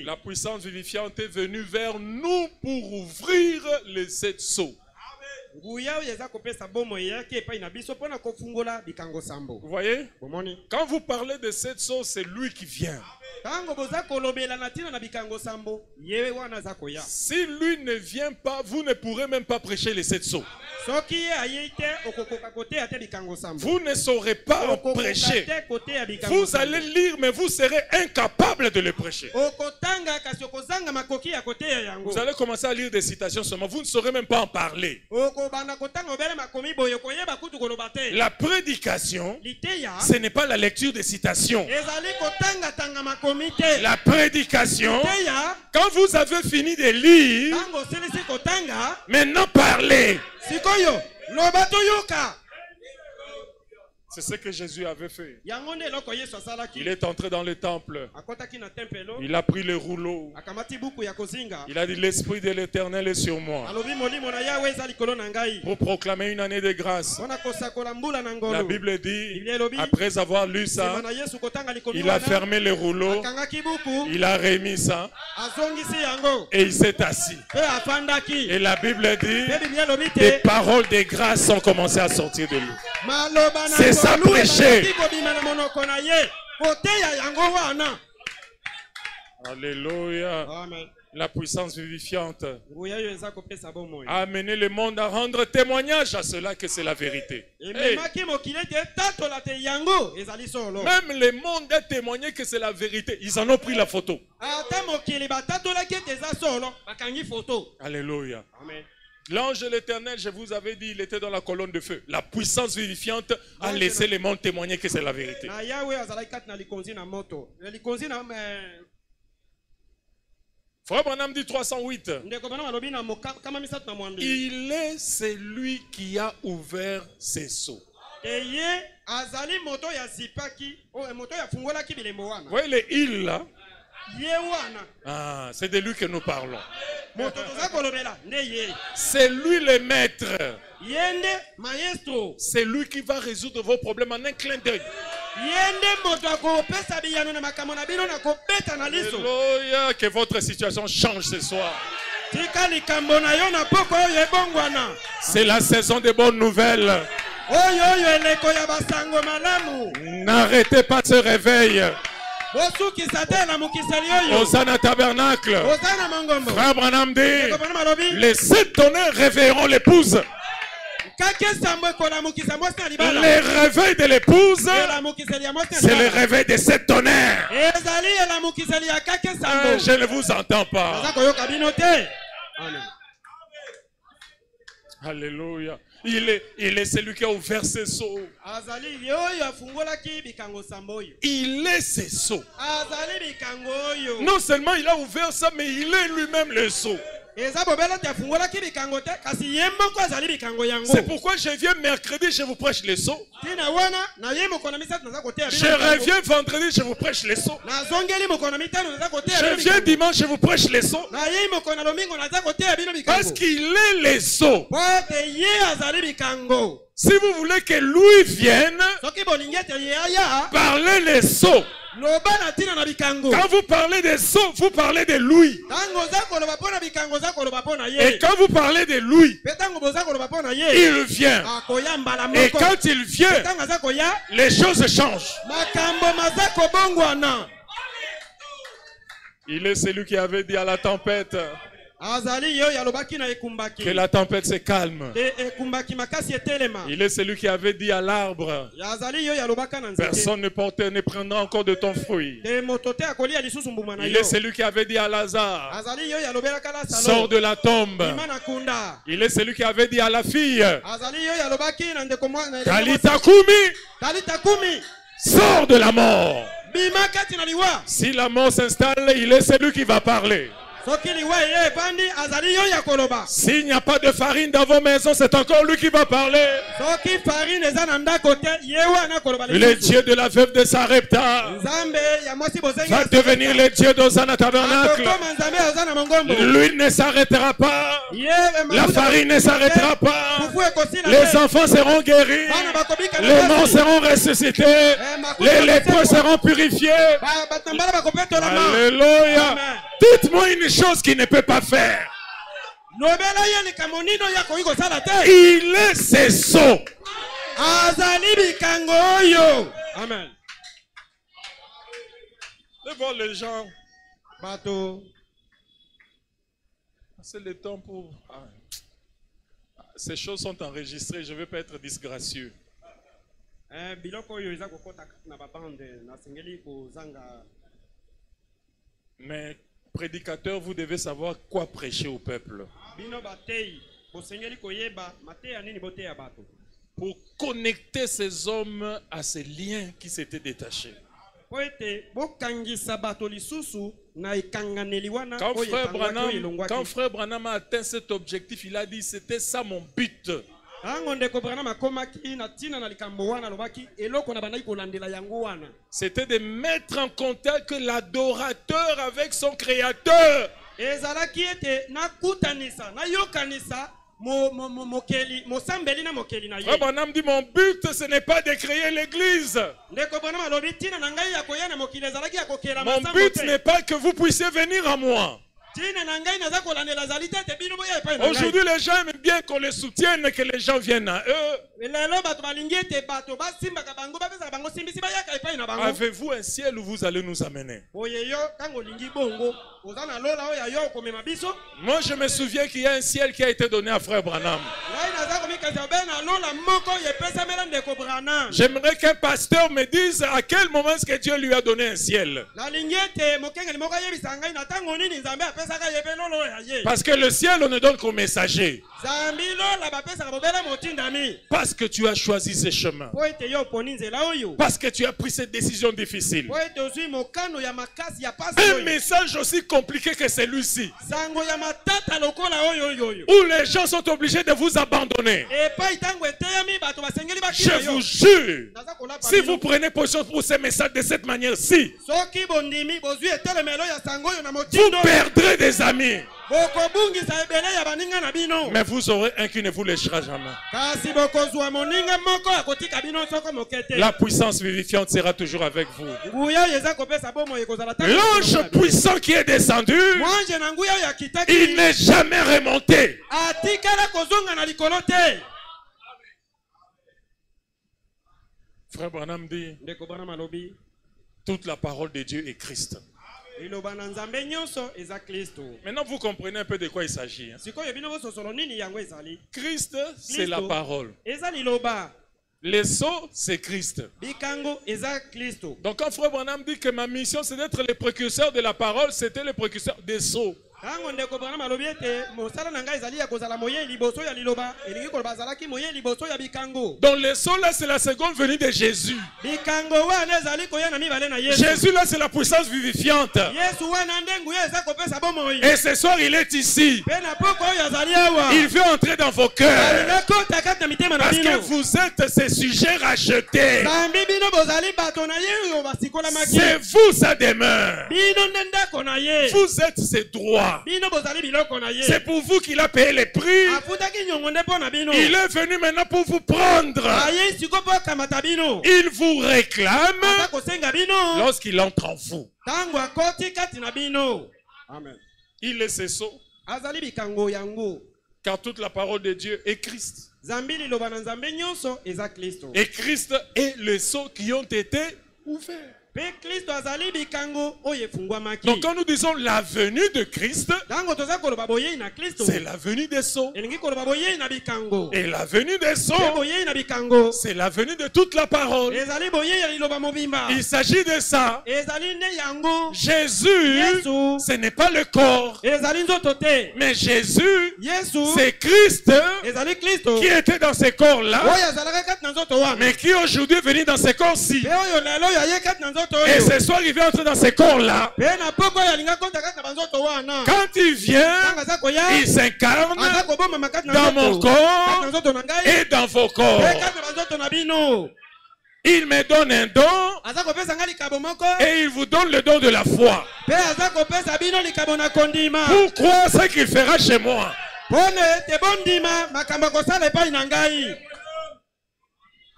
La puissance vivifiante est venue vers nous pour ouvrir les 7 sceaux. Vous voyez? Quand vous parlez de 7 sceaux, c'est lui qui vient. Si lui ne vient pas, vous ne pourrez même pas prêcher les 7 sceaux. Vous ne saurez pas en prêcher. Vous allez lire, mais vous serez incapable de le prêcher. Vous allez commencer à lire des citations seulement. Vous ne saurez même pas en parler. La prédication, ce n'est pas la lecture des citations. La prédication, quand vous avez fini de lire, maintenant parlez. C'est ce que Jésus avait fait. Il est entré dans le temple. Il a pris le rouleau. Il a dit, l'Esprit de l'Éternel est sur moi pour proclamer une année de grâce. La Bible dit, après avoir lu ça, il a fermé le rouleau, il a remis ça et il s'est assis. Et la Bible dit, des paroles de grâce ont commencé à sortir de lui. C'est ça prêcher. Alléluia. Amen. La puissance vivifiante a amené le monde à rendre témoignage à cela que c'est la vérité. Hey. Même le monde a témoigné que c'est la vérité. Ils en ont pris la photo. Alléluia. Amen. L'ange de l'Éternel, je vous avais dit, il était dans la colonne de feu. La puissance vivifiante a laissé le monde témoigner que c'est la vérité. Frère Branham dit 308. Il est celui qui a ouvert ses sceaux. Vous voyez les îles là? Ah, c'est de lui que nous parlons. C'est lui le maître. C'est lui qui va résoudre vos problèmes en un clin d'œil. Alléluia, que votre situation change ce soir. C'est la saison des bonnes nouvelles. N'arrêtez pas ce réveil. Hosanna tabernacle. Frère Branham dit, les 7 tonnerres réveilleront l'épouse. Les réveils de l'épouse, c'est le réveil des 7 tonnerres. Je ne vous entends pas. Alléluia. Il est celui qui a ouvert ses sceaux. Il est ses sceaux. Non seulement il a ouvert ça, mais il est lui-même le sceau. C'est pourquoi je viens mercredi, je vous prêche les sceaux. Je reviens vendredi, je vous prêche les sceaux. Je viens dimanche, je vous prêche les sceaux. Parce qu'il est les sceaux. Si vous voulez que lui vienne, parlez les sceaux. Quand vous parlez des sceaux, vous parlez de lui. Et quand vous parlez de lui, il vient. Et quand il vient, les choses changent. Il est celui qui avait dit à la tempête que la tempête se calme. Il est celui qui avait dit à l'arbre, personne ne prendra encore de ton fruit. Il est celui qui avait dit à Lazare, sors de la tombe. Il est celui qui avait dit à la fille, Talita Kumi, sors de la mort. Si la mort s'installe, il est celui qui va parler. S'il n'y a pas de farine dans vos maisons, c'est encore lui qui va parler. Le Dieu de la veuve de Sarepta va devenir le Dieu d'Hosanna Tabernacle. L'huile ne s'arrêtera pas. La farine ne s'arrêtera pas. Les enfants seront guéris. Les morts seront ressuscités. Les lépreux seront purifiés. Alléluia. Dites-moi une chose qu'il ne peut pas faire. Il est ses sceaux. Amen. De voir les gens. C'est le temps pour... Ces choses sont enregistrées. Je ne veux pas être disgracieux. Mais prédicateur, vous devez savoir quoi prêcher au peuple. Pour connecter ces hommes à ces liens qui s'étaient détachés. Quand frère Branham a atteint cet objectif, il a dit c'était ça mon but. C'était de mettre en contact l'adorateur avec son créateur. Frère Branham dit mon but ce n'est pas de créer l'église. Mon but n'est pas que vous puissiez venir à moi. Aujourd'hui les gens aiment bien qu'on les soutienne, que les gens viennent à eux. Avez-vous un ciel où vous allez nous amener? Moi je me souviens qu'il y a un ciel qui a été donné à frère Branham. J'aimerais qu'un pasteur me dise à quel moment est-ce que Dieu lui a donné un ciel. Parce que le ciel on ne donne qu'aux messagers. Parce que tu as choisi ce chemin. Parce que tu as pris cette décision difficile. Un message aussi compliqué que celui-ci, où les gens sont obligés de vous abandonner. Je vous jure, si vous prenez position pour ces messages de cette manière-ci, vous perdrez des amis. Mais vous aurez un qui ne vous léchera jamais. La puissance vivifiante sera toujours avec vous. L'ange puissant qui est descendu, il n'est jamais remonté. Frère Branham dit, toute la parole de Dieu est Christ. Maintenant vous comprenez un peu de quoi il s'agit. Christ, c'est la parole. Les sceaux, c'est Christ. Donc quand frère Branham dit que ma mission c'est d'être le précurseur de la parole, c'était le précurseur des sceaux. Donc les sceaux là c'est la seconde venue de Jésus. Jésus là c'est la puissance vivifiante. Et ce soir il est ici. Il veut entrer dans vos cœurs. Parce que vous êtes ces sujets rachetés. C'est vous sa demeure. Vous êtes ses droits. C'est pour vous qu'il a payé les prix. Il est venu maintenant pour vous prendre. Il vous réclame lorsqu'il entre en vous. Amen. Il est ses sceaux. Car toute la parole de Dieu est Christ. Et Christ est les sceaux qui ont été ouverts. Donc quand nous disons la venue de Christ, c'est la venue des sceaux. Et la venue des sceaux, c'est la venue de toute la parole. Il s'agit de ça. Jésus, ce n'est pas le corps. Mais Jésus, c'est Christ qui était dans ce corps-là, mais qui aujourd'hui est venu dans ce corps-ci. Et ce soir, il vient entrer dans ces corps-là. Quand il vient, il s'incarne dans mon corps et dans vos corps. Il me donne un don et il vous donne le don de la foi. Pourquoi ce qu'il fera chez moi?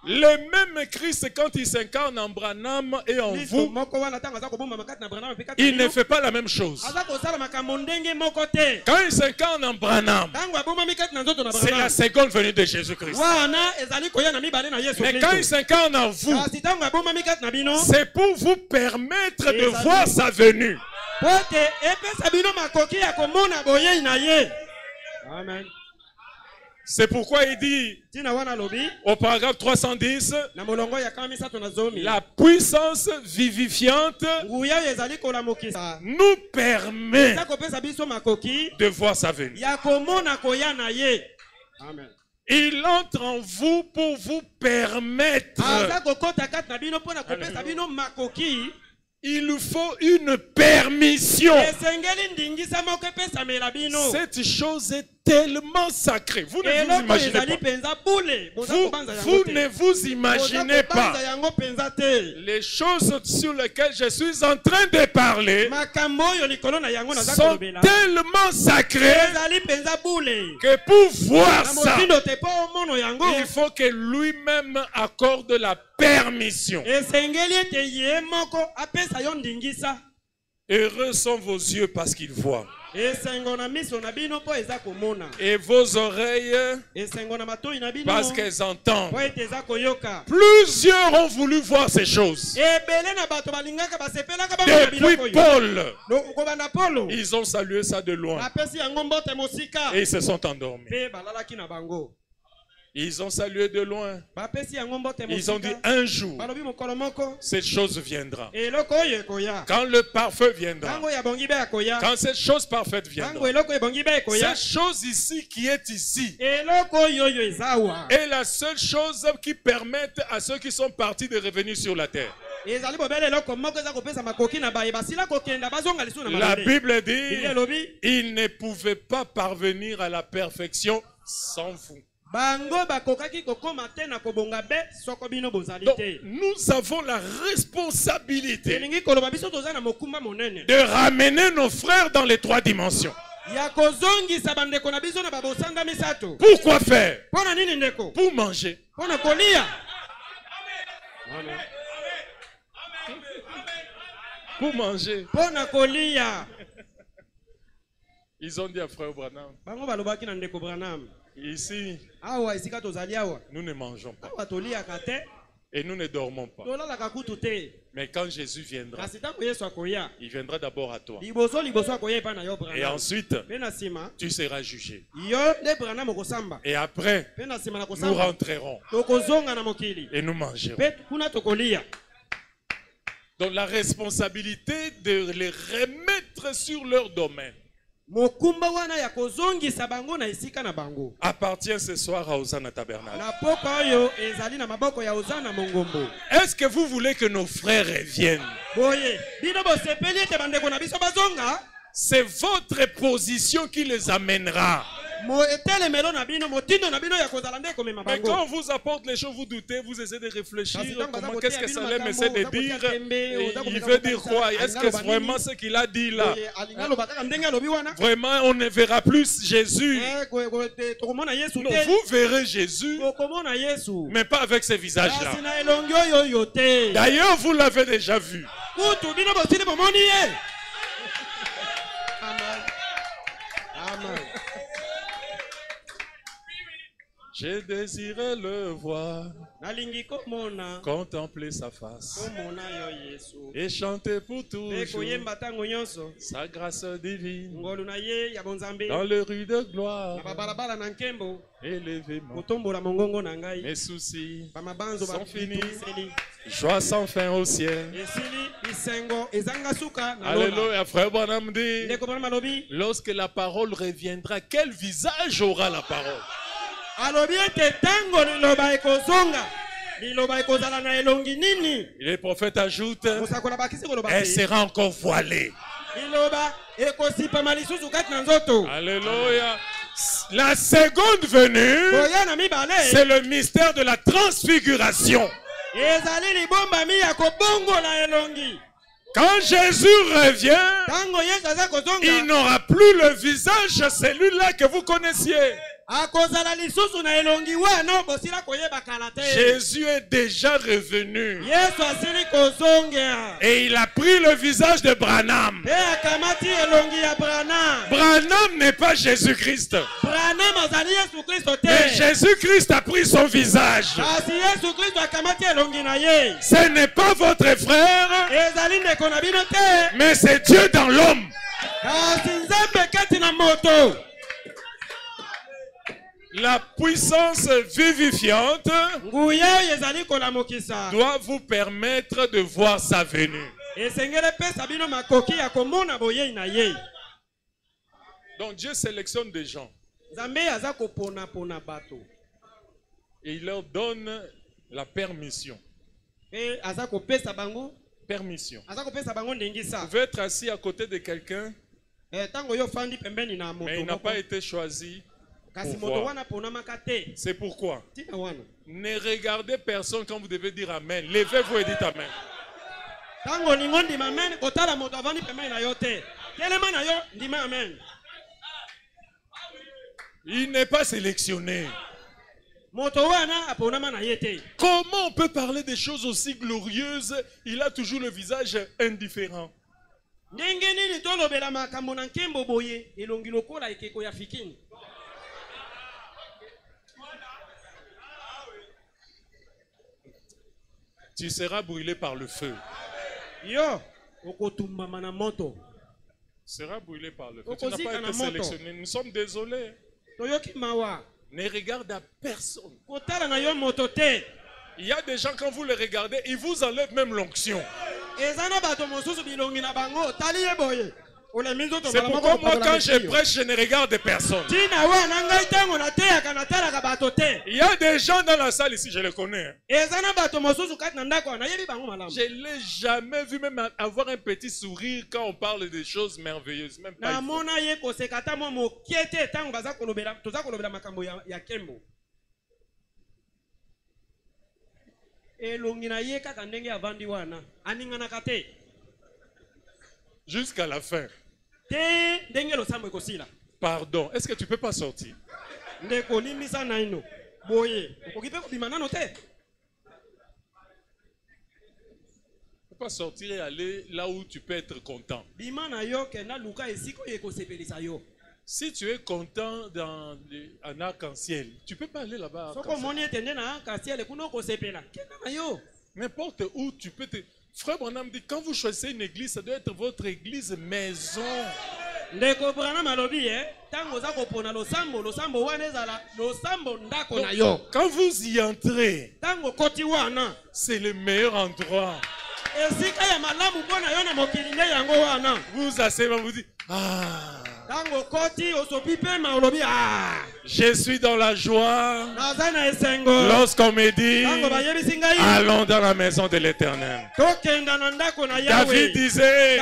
Le même Christ, quand il s'incarne en Branham et en vous, il ne fait pas la même chose. Quand il s'incarne en Branham, c'est la seconde venue de Jésus-Christ. Mais quand il s'incarne en vous, c'est pour vous permettre de voir sa venue. Amen. C'est pourquoi il dit au paragraphe 310, la puissance vivifiante nous permet de voir sa venue. Amen. Il entre en vous pour vous permettre. Il faut une permission. Cette chose est tellement sacrée. Vous ne vous imaginez pas. Vous ne vous imaginez pas. Les choses sur lesquelles je suis en train de parler sont tellement sacrées que pour voir ça, il faut que lui-même accorde la permission. Heureux sont vos yeux parce qu'ils voient. Et vos oreilles parce qu'elles entendent. Plusieurs ont voulu voir ces choses. Depuis Paul, ils ont salué ça de loin. Et ils se sont endormis. Ils ont salué de loin. Ils ont dit un jour, cette chose viendra. Quand le parfum viendra. Quand cette chose parfaite viendra. Cette chose ici qui est ici est la seule chose qui permette à ceux qui sont partis de revenir sur la terre. La Bible dit, il ne pouvait pas parvenir à la perfection sans vous. Donc, nous avons la responsabilité de ramener nos frères dans les trois dimensions. Pourquoi faire? Pour manger. Pour manger. Ils ont dit à frère Branham, ici, nous ne mangeons pas. Et nous ne dormons pas. Mais quand Jésus viendra, il viendra d'abord à toi. Et ensuite, tu seras jugé. Et après, nous rentrerons. Et nous mangerons. Donc la responsabilité de les remettre sur leur domaine appartient ce soir à Hosanna Tabernacle. Est-ce que vous voulez que nos frères reviennent? C'est votre position qui les amènera. Mais quand on vous apporte les choses, vous doutez, vous essayez de réfléchir. Qu'est-ce que Salem essaie de dire? Il veut dire quoi? Est-ce que vraiment ce qu'il a dit là? Vraiment, on ne verra plus Jésus. Non, vous verrez Jésus, mais pas avec ce visage-là. D'ailleurs, vous l'avez déjà vu. Amen. J'ai désiré le voir, contempler sa face et chanter pour toujours sa grâce divine dans les rues de gloire. Élever mes soucis sont finis, joie sans fin au ciel. Alléluia. Frère Branham dit, lorsque la parole reviendra, quel visage aura la parole? Les prophètes ajoutent, elle sera encore voilée. Alléluia. La seconde venue, c'est le mystère de la transfiguration. Quand Jésus revient, il n'aura plus le visage, celui-là que vous connaissiez. Jésus est déjà revenu. Et il a pris le visage de Branham. Branham n'est pas Jésus-Christ. Mais Jésus-Christ a pris son visage. Ce n'est pas votre frère, mais c'est Dieu dans l'homme. La puissance vivifiante doit vous permettre de voir sa venue. Donc Dieu sélectionne des gens. Et il leur donne la permission. Permission. Vous pouvez être assis à côté de quelqu'un, mais il n'a pas été choisi. C'est pourquoi ne regardez personne quand vous devez dire Amen. Levez-vous et dites Amen. Il n'est pas sélectionné. Comment on peut parler des choses aussi glorieuses? Il a toujours le visage indifférent. Tu seras brûlé par le feu. Tu seras brûlé par le feu. Tu n'as pas été sélectionné. Nous sommes désolés. Ne regarde à personne. Il y a des gens, quand vous les regardez, ils vous enlèvent même l'onction. C'est pourquoi moi, quand je prêche, je ne regarde personne. Il y a des gens dans la salle ici, je les connais. Je ne l'ai jamais vu même avoir un petit sourire quand on parle des choses merveilleuses. Même pas jusqu'à la fin. Pardon, est-ce que tu ne peux pas sortir? Tu ne peux pas sortir et aller là où tu peux être content. Si tu es content dans un arc-en-ciel, tu ne peux pas aller là-bas. N'importe où tu peux te... Frère Branham dit, quand vous choisissez une église, ça doit être votre église maison. Donc, quand vous y entrez, c'est le meilleur endroit. Vous asseyez, vous dites, ah. Je suis dans la joie lorsqu'on me dit allons dans la maison de l'Éternel. David disait,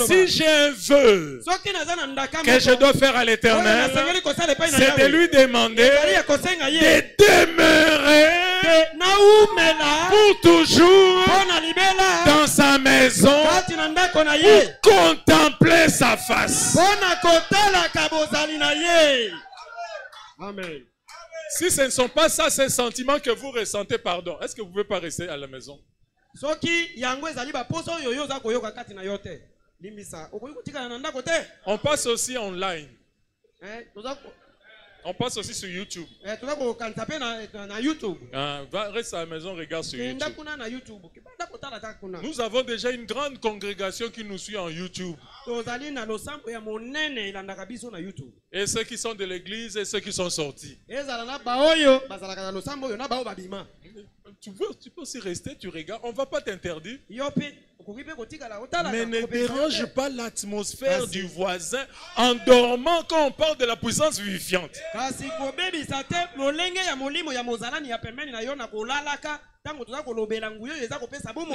si j'ai un vœu que je dois faire à l'Éternel, c'est de lui demander de demeurer pour toujours dans sa maison pour contempler sa face. Amen. Si ce ne sont pas ça, ces sentiments que vous ressentez, pardon, est-ce que vous ne pouvez pas rester à la maison? On passe aussi online. On passe aussi sur YouTube. Reste à la maison, regarde sur YouTube. Nous avons déjà une grande congrégation qui nous suit en YouTube. Et ceux qui sont de l'église et ceux qui sont sortis. Tu peux aussi rester, tu regardes. On ne va pas t'interdire. Mais ne dérange pas l'atmosphère du voisin en dormant quand on parle de la puissance vivifiante.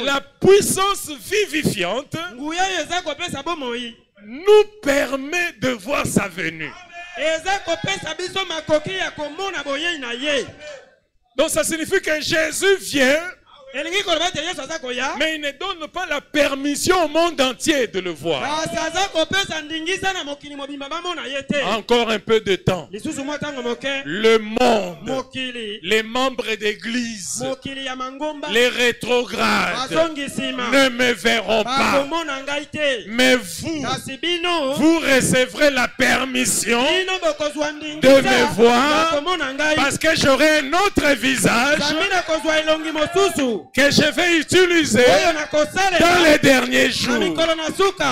La puissance vivifiante nous permet de voir sa venue. Donc ça signifie que Jésus vient, mais il ne donne pas la permission au monde entier de le voir. Encore un peu de temps. Le monde, les membres d'église, les rétrogrades ne me verront pas. Mais vous recevrez la permission de me voir parce que j'aurai un autre visage que je vais utiliser dans les derniers jours.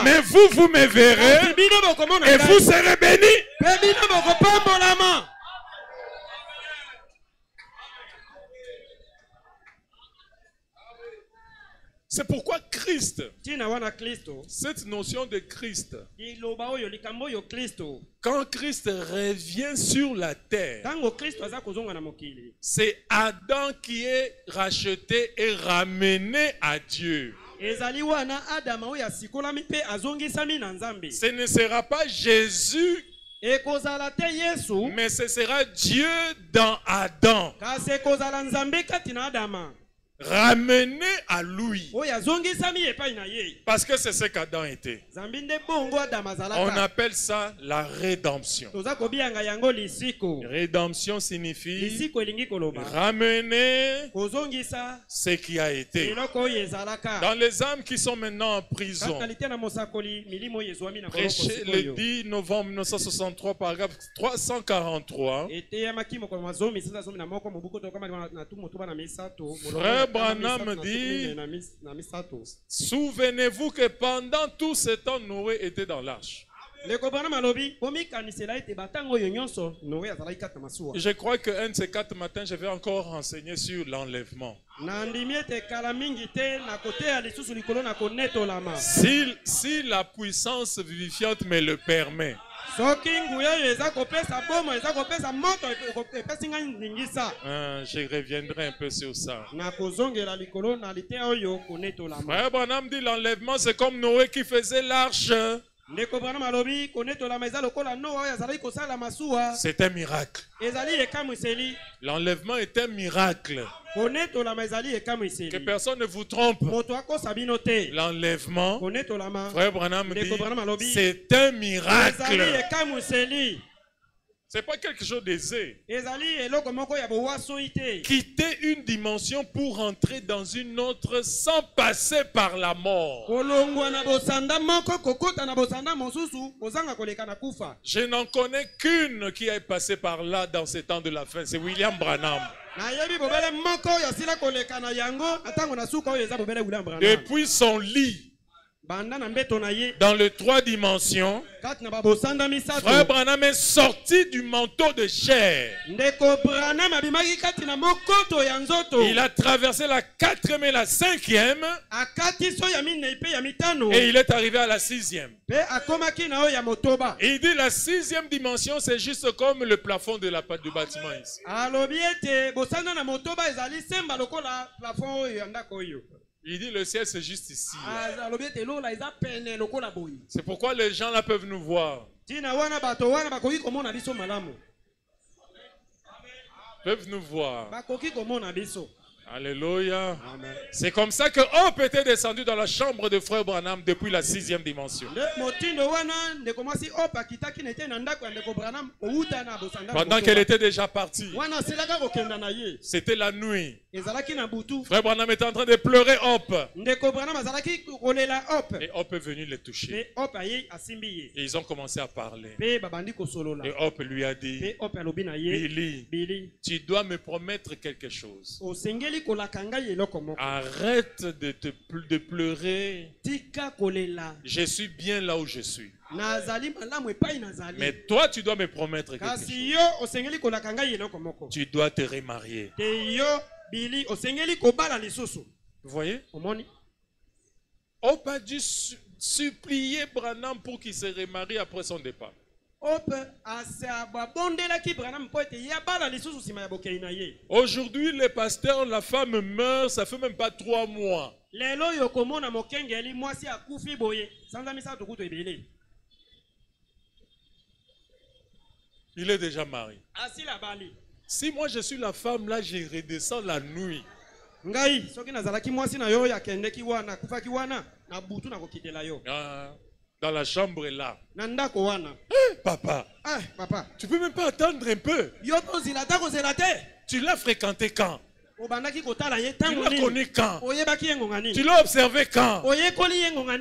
Mais vous me verrez et vous serez bénis. C'est pourquoi Christ, cette notion de Christ, quand Christ revient sur la terre, c'est Adam qui est racheté et ramené à Dieu. Ce ne sera pas Jésus, mais ce sera Dieu dans Adam, ramené à lui. Parce que c'est ce qu'Adam était. On appelle ça la rédemption. Rédemption signifie ramener ce qui a été. Dans les âmes qui sont maintenant en prison, prêché le 10 novembre 1963, paragraphe 343. Frère Branham dit, souvenez-vous que pendant tout ce temps, Noé était dans l'arche. Je crois qu'un de ces 4 matins, je vais encore renseigner sur l'enlèvement. Si la puissance vivifiante me le permet. Je reviendrai un peu sur ça. Frère Branham dit l'enlèvement c'est comme Noé qui faisait l'arche. C'est un miracle. L'enlèvement est un miracle. Que personne ne vous trompe. L'enlèvement, Frère Branham dit, c'est un miracle. C'est pas quelque chose d'aisé. Quitter une dimension pour entrer dans une autre sans passer par la mort. Je n'en connais qu'une qui est passée par là dans ces temps de la fin. C'est William Branham. Depuis son lit, dans les 3 dimensions, Frère Branham est sorti du manteau de chair. Il a traversé la 4e et la 5e. Et il est arrivé à la 6e. Et il dit la 6e dimension, c'est juste comme le plafond de du bâtiment ici. Il dit le ciel c'est juste ici. C'est pourquoi les gens là peuvent nous voir. Peuvent nous voir. Alléluia. C'est comme ça que Hope était descendu dans la chambre de Frère Branham depuis la 6e dimension. Pendant qu'elle était déjà partie. C'était la nuit. Frère Branham était en train de pleurer Hope. Et Hope est venu les toucher. Et ils ont commencé à parler. Et Hope lui a dit, Billy, tu dois me promettre quelque chose. Arrête de pleurer. Je suis bien là où je suis. Mais toi, tu dois me promettre quelque chose. Tu dois te remarier. Vous voyez? Hope a dû supplier Branham pour qu'il se remarie après son départ. Aujourd'hui, les pasteurs, la femme meurt, ça fait même pas 3 mois. Il est déjà marié. Si moi je suis la femme, là, je redescends la nuit. Dans la chambre là. Papa. Papa. Tu peux même pas attendre un peu. Tu l'as fréquenté quand? Tu l'as connu quand? Tu l'as observé quand?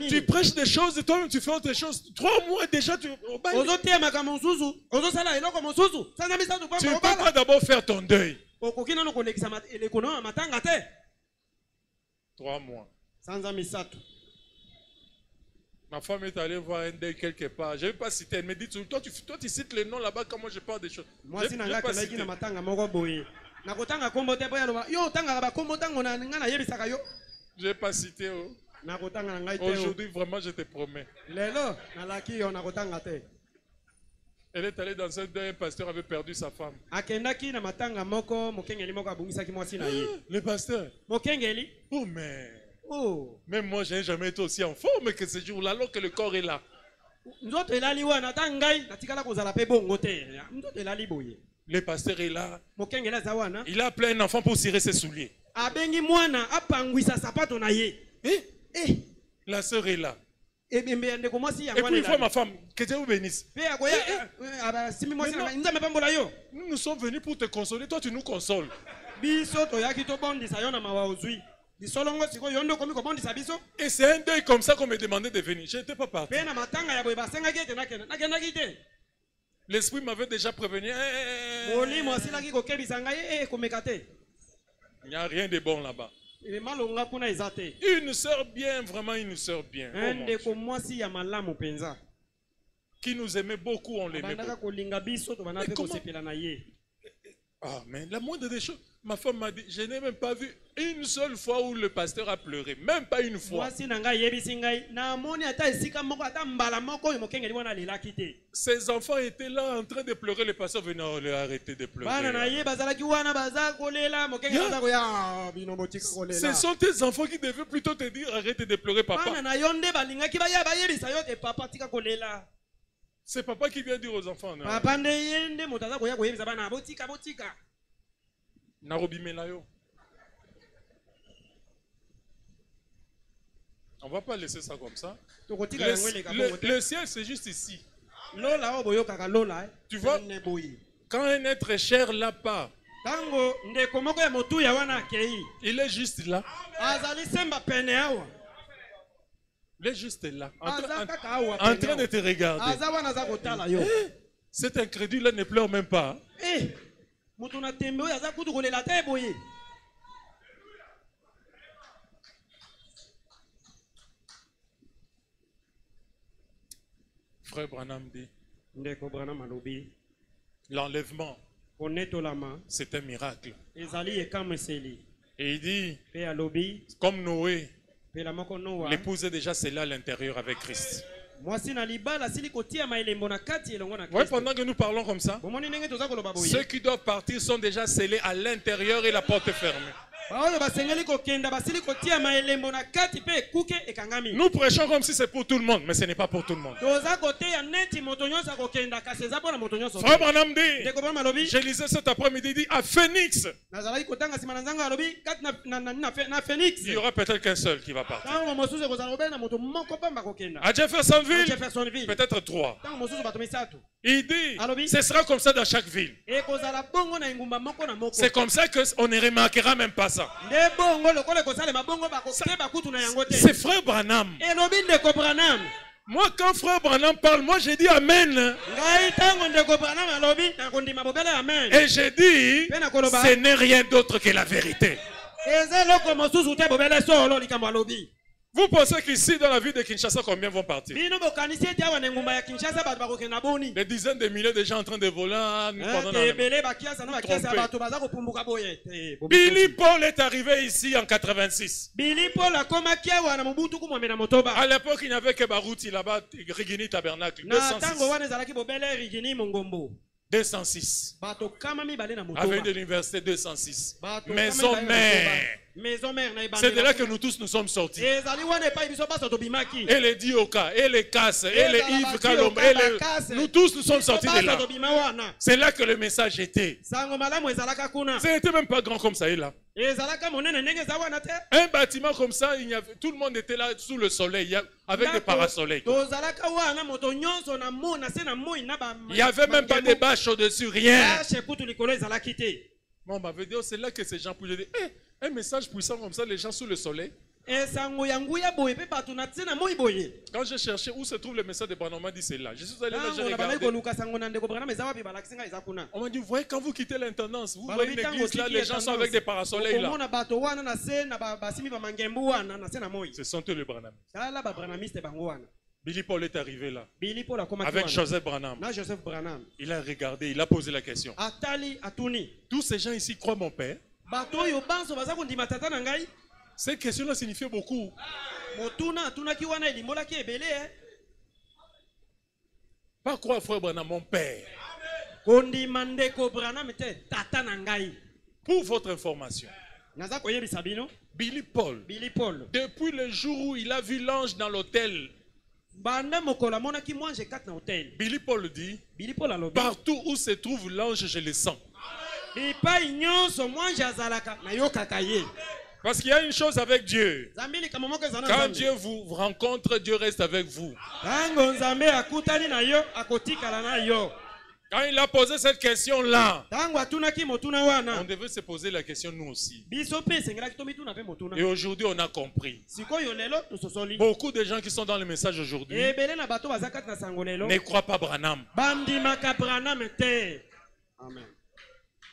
Tu prêches des choses et toi-même tu fais autre chose. 3 mois déjà tu... Tu ne peux pas d'abord faire ton deuil. 3 mois. Ma femme est allée voir un deuil quelque part. Je ne vais pas citer. Elle me dit, toi tu cites les noms là-bas quand moi je parle des choses. Moi, je n'ai pas cité. Je n'ai pas cité. Aujourd'hui, vraiment, je te promets. Elle est allée dans un deuil, un pasteur avait perdu sa femme. Le pasteur. Oh, mais... Oh. Même moi, je n'ai jamais été aussi en forme que ce jour-là, alors que le corps est là. Le pasteur est là. Il a appelé un enfant pour cirer ses souliers. La sœur est là. Et puis il faut ma femme, que Dieu vous bénisse. Nous sommes venus pour te consoler, toi tu nous consoles. Et c'est un deuil comme ça qu'on me demandait de venir. Je n'étais pas parti. L'esprit m'avait déjà prévenu. Il n'y a rien de bon là-bas. Une sœur bien, vraiment une sœur bien. Qui nous aimait beaucoup, on l'aimait beaucoup. Ah, mais la moindre des choses, ma femme m'a dit, je n'ai même pas vu une seule fois où le pasteur a pleuré. Même pas une fois. Ses enfants étaient là en train de pleurer. Le pasteur venait, oh, arrêtez de pleurer. Ce sont tes enfants qui devaient plutôt te dire, arrêtez de pleurer, papa. C'est papa qui vient dire aux enfants. On ne va pas laisser ça comme ça. Le ciel, c'est juste ici. Tu vois, quand un être cher là part, il est juste là. Il est juste là, en train de te regarder. Cet incrédule-là ne pleure même pas. Frère Branham dit, l'enlèvement, c'est un miracle. Et il dit, comme Noé, l'épouse est déjà scellée à l'intérieur avec Christ. Ouais, pendant que nous parlons comme ça, ceux qui doivent partir sont déjà scellés à l'intérieur et la porte fermée. Nous prêchons comme si c'est pour tout le monde, mais ce n'est pas pour tout le monde. Frère Branham dit, je lisais cet après-midi, il dit à Phoenix, il y aura peut-être qu'un seul qui va partir. À Jeffersonville, peut-être 3. Il dit, ce sera comme ça dans chaque ville. C'est comme ça qu'on ne remarquera même pas ça. C'est frère Branham. Moi, quand frère Branham parle, moi j'ai dit Amen. Et j'ai dit, ce n'est rien d'autre que la vérité. Vous pensez qu'ici, dans la ville de Kinshasa, combien vont partir? Des dizaines de milliers de gens en train de voler pendant la Billy Paul est arrivé ici en 86. À l'époque, il n'y avait que Barouti là-bas, Rigini Tabernacle. 206. Avec de l'université 206. Maison mère. C'est de là que nous tous nous sommes sortis. Et les Dioka, et les Casse, et les Yves Kalom, et les... nous tous nous sommes sortis de là. C'est là que le message était. Ce n'était même pas grand comme ça est là. Un bâtiment comme ça, tout le monde était là sous le soleil, avec des parasoleils. Il n'y avait même pas de bâches au-dessus, rien. Bon, on m'avait dit, c'est là que ces gens pouvaient dire, un message puissant comme ça, les gens sous le soleil. Quand j'ai cherché où se trouve le message de Branham, on m'a dit c'est là. Je suis allé là, j'ai regardé. On m'a dit, vous voyez, quand vous quittez l'intendance, vous voyez l'église là, les gens sont avec des parasoleils là. Ce sont eux les Branham. Billy Paul est arrivé là. Avec Joseph Branham. Il a regardé, il a posé la question. Tous ces gens ici croient mon père. Cette question-là signifiait beaucoup. Pas croire frère Branham, mon père. Pour votre information, Billy Paul, depuis le jour où il a vu l'ange dans l'hôtel, Billy Paul dit, partout où se trouve l'ange, je le sens. Parce qu'il y a une chose avec Dieu. Quand Dieu vous rencontre, Dieu reste avec vous. Quand il a posé cette question-là, on devait se poser la question nous aussi. Et aujourd'hui, on a compris. Beaucoup de gens qui sont dans le message aujourd'hui ne croient pas Branham.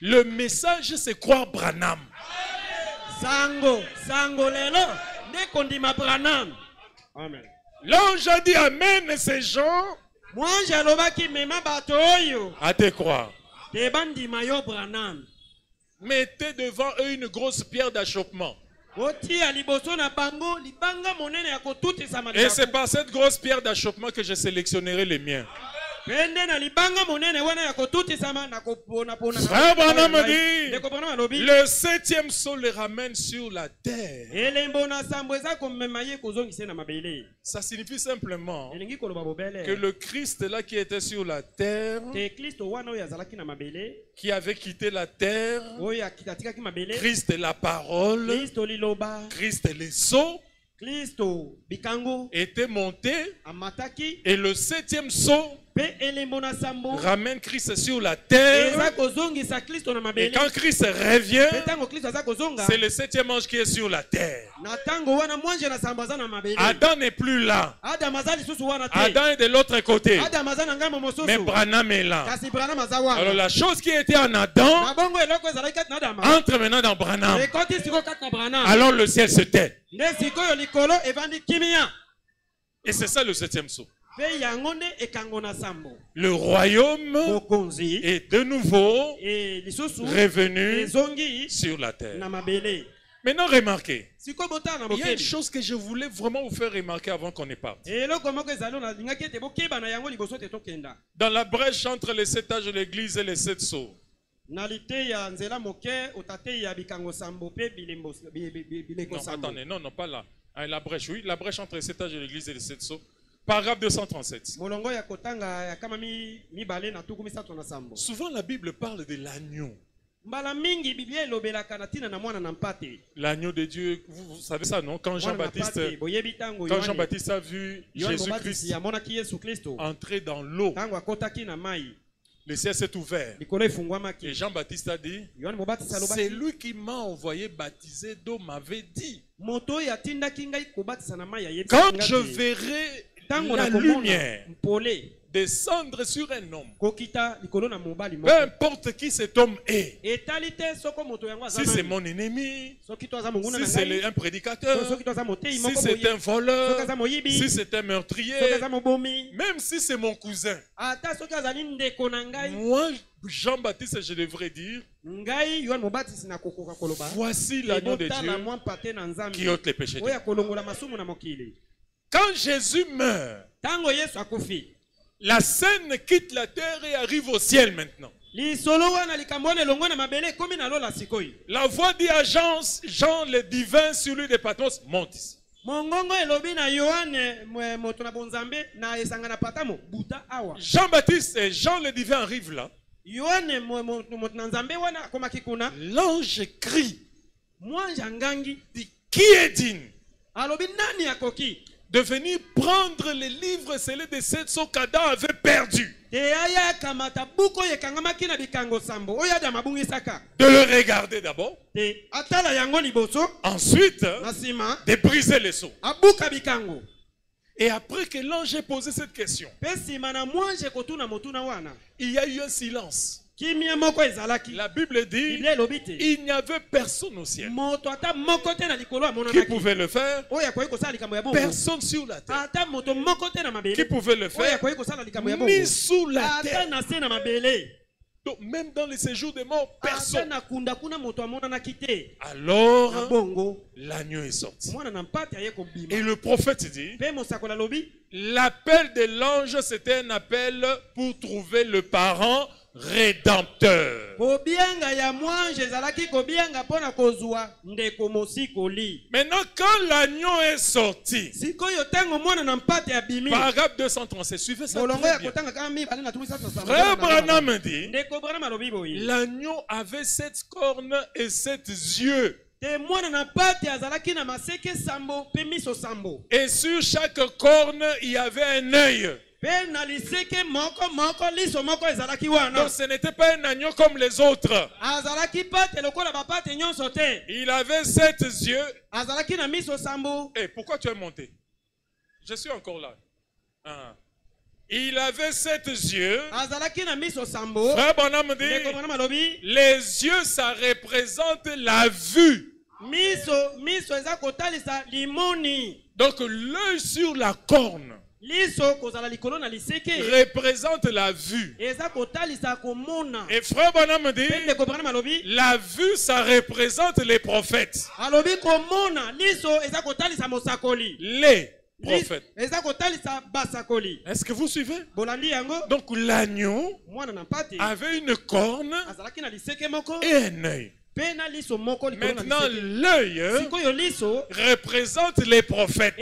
Le message, c'est croire Branham. L'ange a dit amen, ces gens à te croire. Mettez devant eux une grosse pierre d'achoppement. Et c'est par cette grosse pierre d'achoppement que je sélectionnerai les miens. Frère Branham dit, le 7e saut les ramène sur la terre. Ça signifie simplement que le Christ là qui était sur la terre, qui avait quitté la terre, Christ est la parole, Christ est les sceaux, était monté, et le 7e saut ramène Christ sur la terre. Et quand Christ revient, c'est le 7e ange qui est sur la terre. Adam n'est plus là. Adam est de l'autre côté. Mais Branham est là. Alors la chose qui était en Adam entre maintenant dans Branham. Alors le ciel se tait. Et c'est ça le 7e saut. Le royaume est de nouveau revenu sur la terre. Maintenant, remarquez. Il y a une chose que je voulais vraiment vous faire remarquer avant qu'on ne parte. Dans la brèche entre les 7 âges de l'église et les 7 sceaux. Non, attendez, non, pas là. La brèche, oui, la brèche entre les 7 âges de l'église et les 7 sceaux. Paragraphe 237. Souvent la Bible parle de l'agneau. L'agneau de Dieu, vous savez ça, non? Quand Jean-Baptiste a vu Jésus-Christ entrer dans l'eau, le ciel s'est ouvert. Et Jean-Baptiste a dit, c'est lui qui m'a envoyé baptiser d'eau m'avait dit, quand je verrai la lumière, descendre sur un homme. Peu importe qui cet homme est. Si c'est mon ennemi, si c'est un prédicateur, si c'est un voleur, si c'est un meurtrier, même si c'est mon cousin, moi, Jean-Baptiste, je devrais dire, voici l'agneau de Dieu qui ôte les péchés. Quand Jésus meurt, la scène quitte la terre et arrive au ciel maintenant. La voix dit à Jean le divin sur lui de Patmos, monte ici. Jean-Baptiste et Jean le divin arrivent là. L'ange crie. Dit, qui est digne de venir prendre les livres scellés de cette son qu'Adam avait perdu? De le regarder d'abord. Ensuite, de briser les seaux. Et après que l'ange ait posé cette question, il y a eu un silence. La Bible dit il n'y avait personne au ciel qui pouvait le faire, personne sur la terre qui pouvait le faire, ni sous la terre. Donc même dans les séjours des morts, personne. Alors l'agneau est sorti. Et le prophète dit, l'appel de l'ange, c'était un appel pour trouver le parent rédempteur. Maintenant, quand l'agneau est sorti, paragraphe 237, suivez ça très bien. Frère Branham dit, l'agneau avait 7 cornes et 7 yeux. Et sur chaque corne, il y avait un œil. Donc ce n'était pas un agneau comme les autres. Il avait 7 yeux. Et pourquoi tu es monté? Je suis encore là. Il avait 7 yeux. Frère Bonhomme dit, les yeux, ça représente la vue. Donc l'œil sur la corne représente la vue. Et frère Bonhomme dit, la vue, ça représente les prophètes. Les prophètes. Est-ce que vous suivez? Donc l'agneau avait une corne et un œil. Maintenant, l'œil représente les prophètes.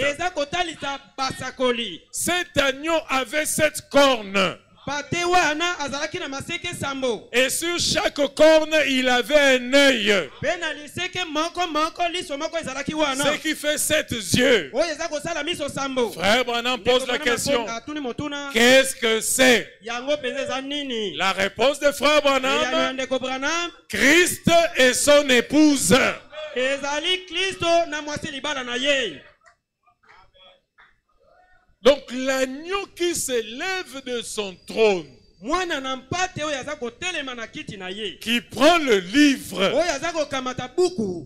Cet agneau avait 7 cornes. Et sur chaque corne, il avait un œil. Ce qui fait 7 yeux. Frère Branham pose la question, qu'est-ce que c'est? La réponse de Frère Branham, Christ et son épouse. Donc l'agneau qui s'élève de son trône, qui prend le livre,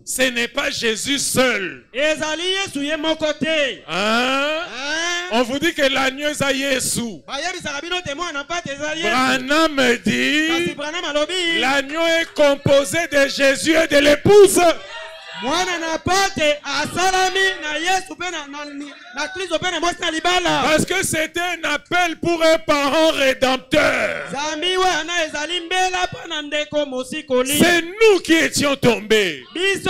ce n'est pas Jésus seul. On vous dit que l'agneau est à Jésus. Branham dit, l'agneau est composé de Jésus et de l'épouse. Parce que c'était un appel pour un parent rédempteur. C'est nous qui étions tombés. Dieu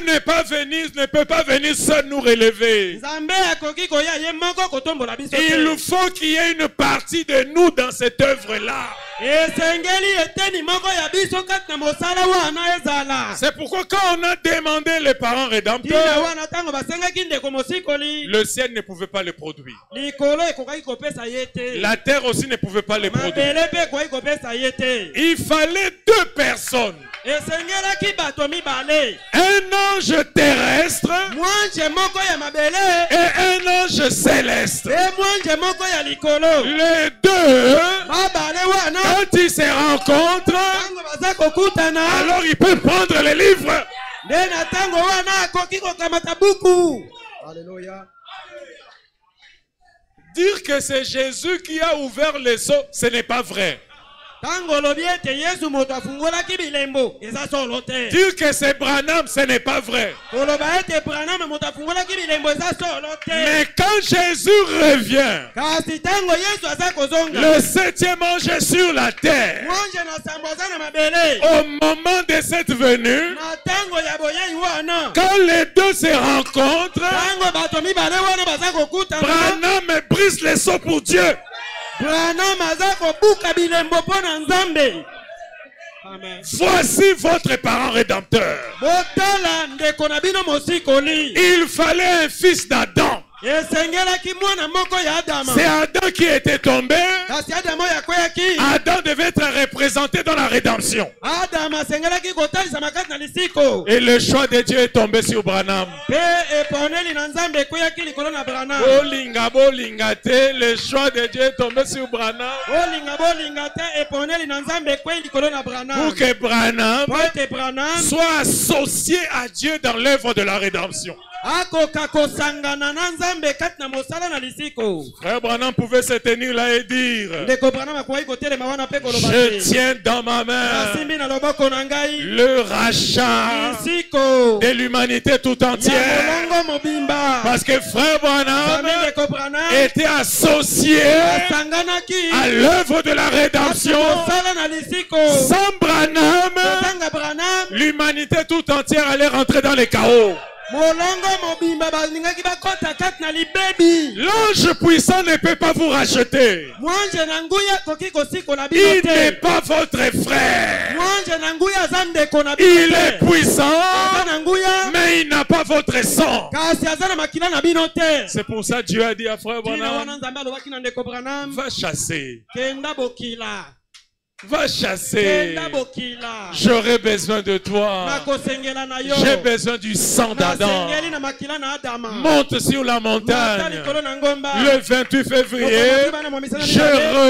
n'est pas venu, ne peut pas venir seul nous relever. Il faut qu'il y ait une partie de nous dans cette œuvre-là. C'est pourquoi quand on a demandé les parents rédempteurs, le ciel ne pouvait pas les produire. La terre aussi ne pouvait pas les produire. Il fallait 2 personnes Un ange terrestre et un ange céleste. Les deux, quand ils se rencontrent, alors ils peuvent prendre les livres. Alléluia. Dire que c'est Jésus qui a ouvert les seaux, ce n'est pas vrai. Dire que c'est Branham, ce n'est pas vrai. Mais quand Jésus revient, le 7e ange est sur la terre. Au moment de cette venue, quand les deux se rencontrent, Branham brise les seaux pour Dieu. Voici votre parent rédempteur. Il fallait un fils d'Adam. C'est Adam qui était tombé. Adam devait être représenté dans la rédemption. Et le choix de Dieu est tombé sur Branham. Le choix de Dieu est tombé sur Branham. Pour que Branham soit associé à Dieu dans l'œuvre de la rédemption. Frère Branham pouvait se tenir là et dire: je tiens dans ma main le rachat de l'humanité tout entière. Parce que Frère Branham était associé à l'œuvre de la rédemption. Sans Branham, l'humanité tout entière allait rentrer dans les chaos. L'ange puissant ne peut pas vous racheter. Il n'est pas votre frère. Il est puissant, mais il n'a pas votre sang. C'est pour ça que Dieu a dit à Frère Branham: va chasser. Va chasser. J'aurai besoin de toi. J'ai besoin du sang d'Adam. Monte sur la montagne. Le 28 février, je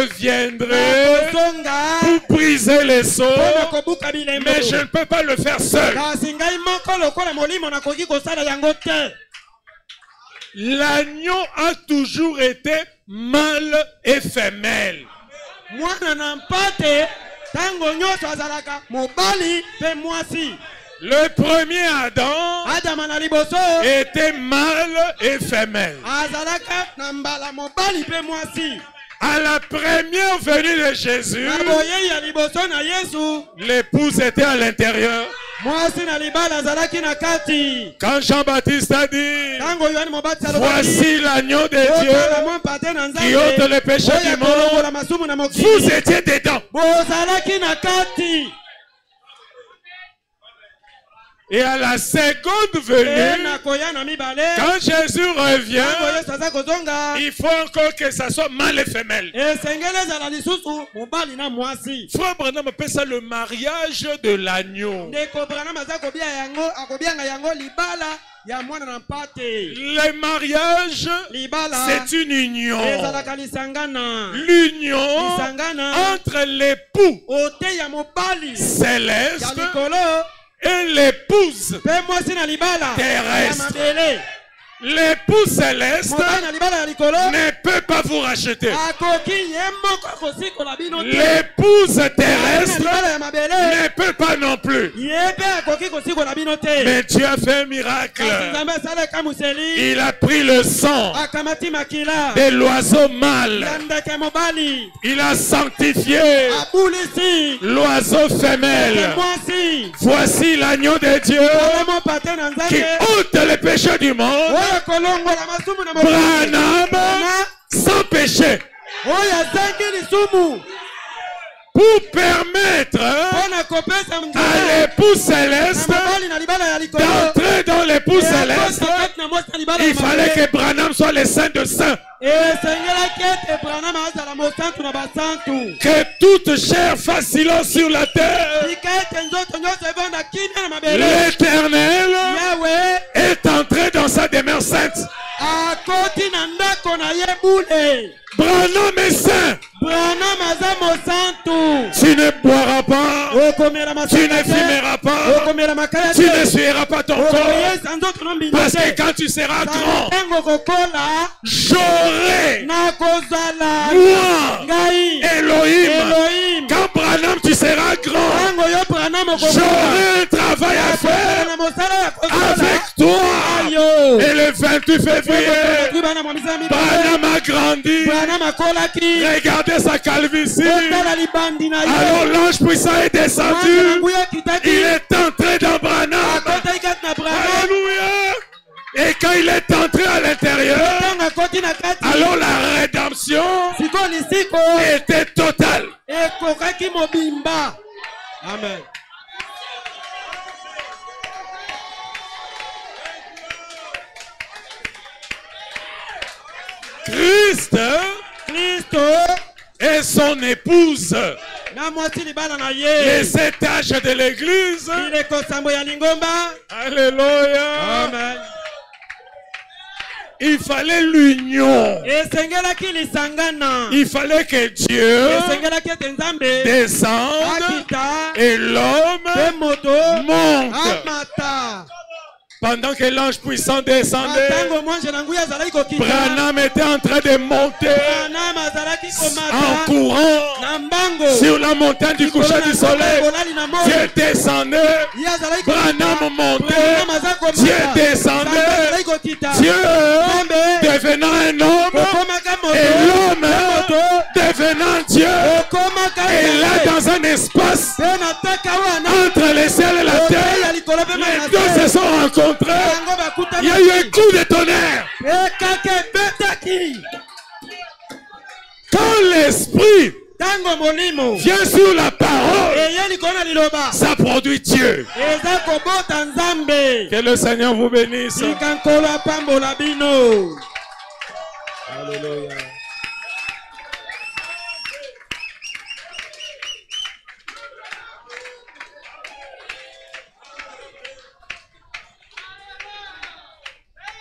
reviendrai pour briser les seaux. Mais je ne peux pas le faire seul. L'agneau a toujours été mâle et femelle. Le premier Adam était mâle et femelle. À la première venue de Jésus, l'épouse était à l'intérieur. Quand Jean-Baptiste a dit: voici l'agneau de Dieu qui ôte le péché du monde, vous étiez dedans. Et à la seconde venue, quand Jésus revient, il faut encore que ça soit mâle et femelle. Frère Branham appelle ça le mariage de l'agneau. Le mariage, c'est une union. L'union entre l'époux céleste et l'épouse terrestre. L'époux céleste ne peut pas vous racheter. L'épouse terrestre ne peut pas non plus. Mais Dieu a fait un miracle. Il a pris le sang de l'oiseau mâle. Il a sanctifié l'oiseau femelle. Voici l'agneau de Dieu qui ôte le péché du monde. Branham sans péché. Pour permettre à l'époux céleste, d'entrer dans l'époux céleste, il fallait que Branham soit le saint de saints. Que toute chair fasse silence sur la terre. L'Éternel est entré dans sa demeure sainte. Branham est saint. Tu ne boiras pas, tu ne fumeras pas, tu ne suivras pas ton corps. Parce que quand tu seras grand, j'aurai, moi, Elohim, quand Branham tu seras grand, j'aurai un travail à faire avec toi. Et le 28 février, Branham a grandi. Regardez sa calvitie. Alors l'ange puissant est descendu. Il est entré dans Branham. Alléluia. Et quand il est entré à l'intérieur, alors la rédemption était totale. Amen. Christ et son épouse, les 7 âges de l'église. Alléluia. Amen. Il fallait l'union. Il fallait que Dieu descende et l'homme monte. Pendant que l'ange puissant descendait, Branham était en train de monter en courant sur la montagne du coucher du soleil. Dieu descendait, Branham montait, Dieu descendait, Dieu devenant un homme et l'homme devenant Dieu. Et là, dans un espace entre les ciels et la terre, les deux se sont rencontrés. Il y a eu un coup de tonnerre. Quand l'esprit vient sur la parole, ça produit Dieu. Que le Seigneur vous bénisse. Alléluia.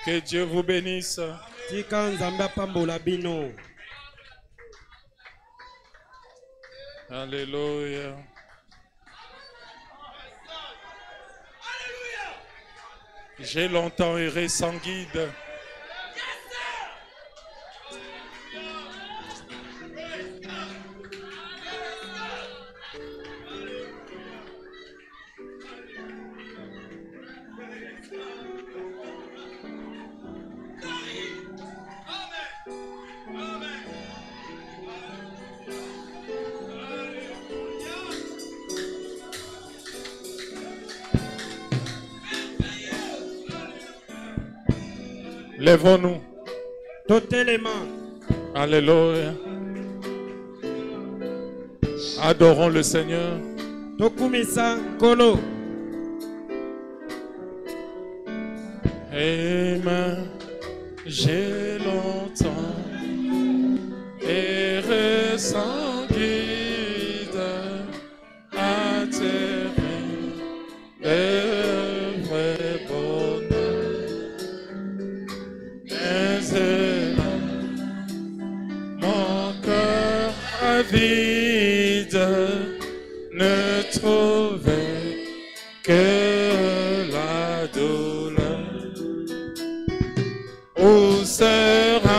Que Dieu vous bénisse. Alléluia. J'ai longtemps erré sans guide. Lèvons-nous. Alléluia. Adorons le Seigneur. Amen. J'ai longtemps erré sans guide, atterri le vrai bonheur. Mais là, mon cœur vide ne trouvait que la douleur. Où sera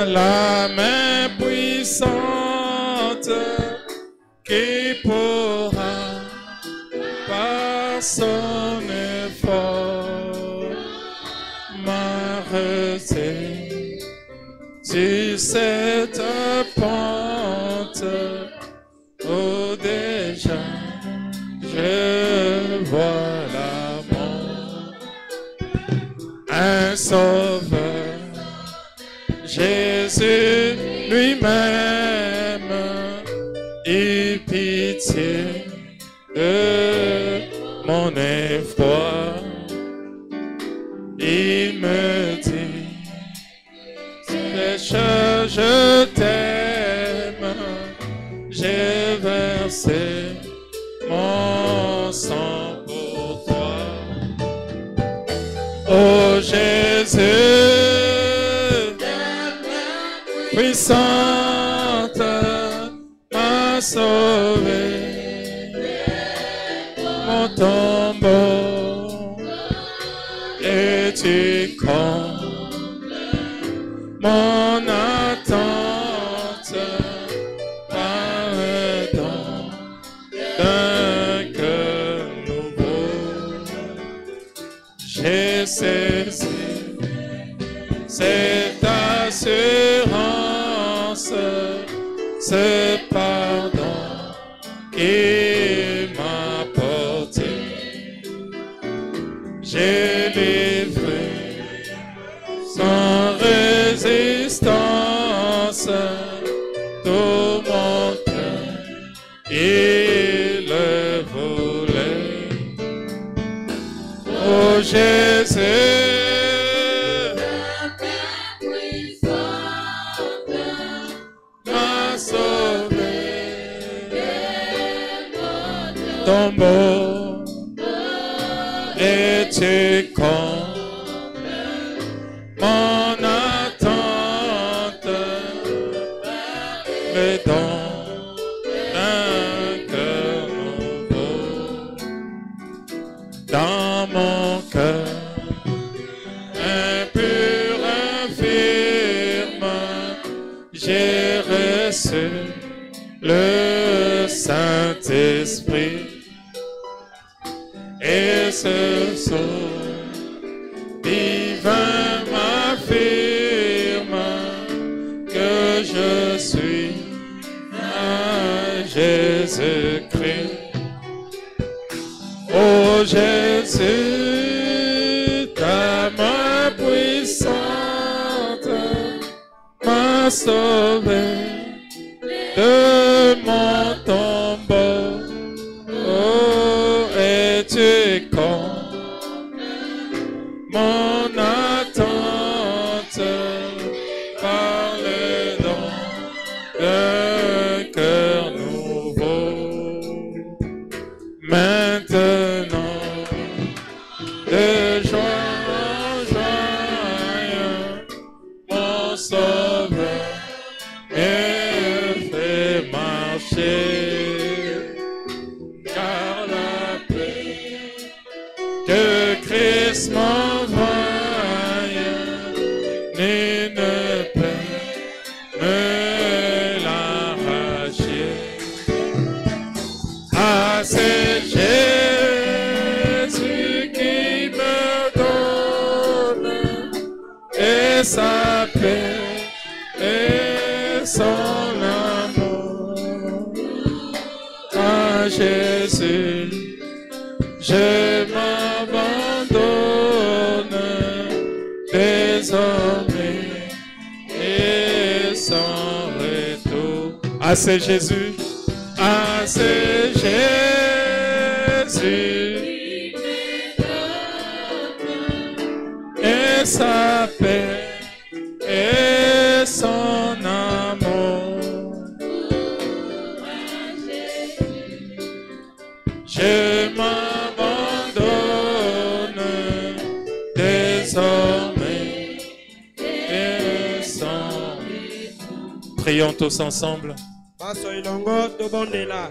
la main puissante qui pourra, par son effort, m'arrêter sur cette pente où déjà je vois la mort. Un sauveur, Jésus lui-même, il pitié pitié de mon effroi. Il me dit, pécheur, je t'aime, j'ai versé mon sang pour toi. Oh Jésus, puissante, m'a sauvé, mon tombeau, et tu combles mon attente par le don d'un cœur nouveau. J'ai saisi cette assurance, ce pardon qu'il m'a porté. J'ai livré sans résistance tout mon cœur, il le voulait. Oh Jésus, m'a sauvé, ton mot, et tu combles mon attente, le don d'un cœur nouveau. Dans mon cœur impur, infirme, j'ai reçu le Saint-Esprit. Et ce soir, divin m'affirme que je suis à Jésus-Christ. Oh Jésus, ta main puissante m'a sauvé de mon tombeau. Oh, et tu combles mon attente par le don d'un cœur nouveau. Maintenant, de joie en joie, mon Sauveur me fait marcher. Car la paix que Christ m'envoie, nul ne peut me l'arracher. Ah, c'est Jésus qui me donne et sa paix et son amour. Ah, Jésus, je m'abandonne désormais et sans retour. Ah, c'est Jésus, ah, c'est Jésus, et sa paix et son amour. Je m'abandonne désormais et sans. Prions tous ensemble. Paso ilongo tobondela.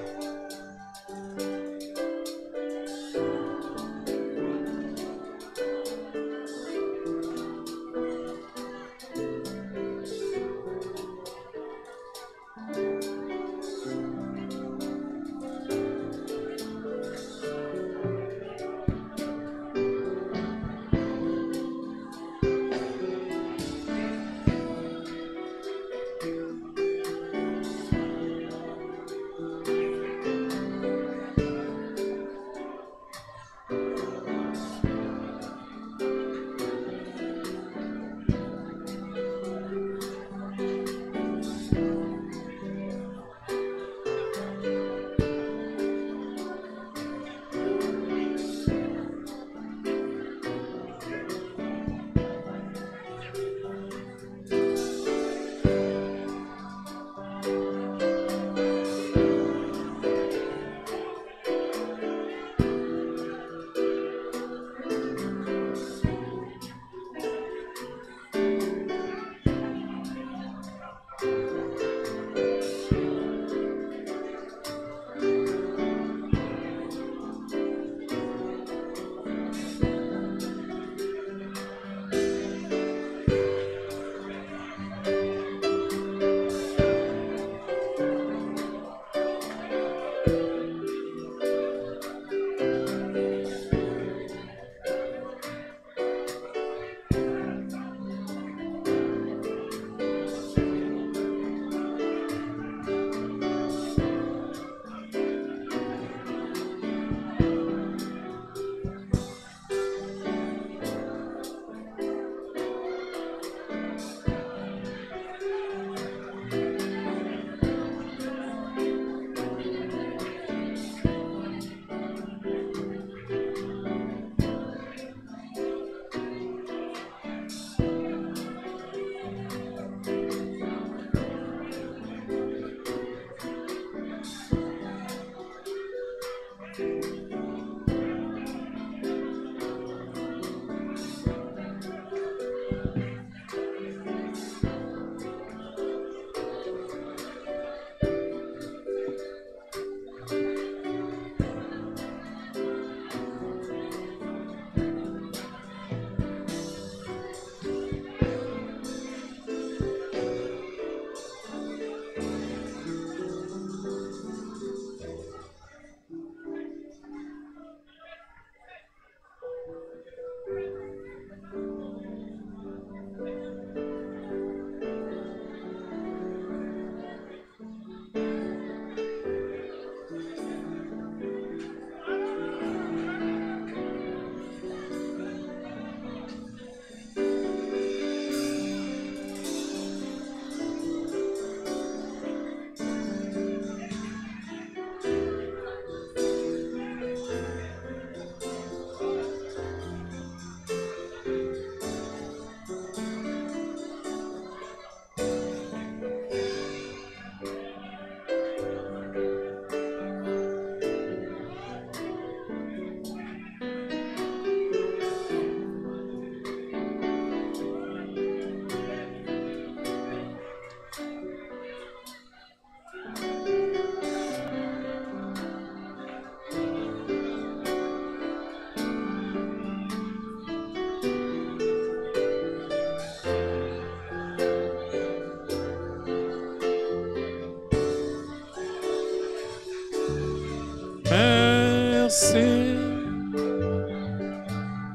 merci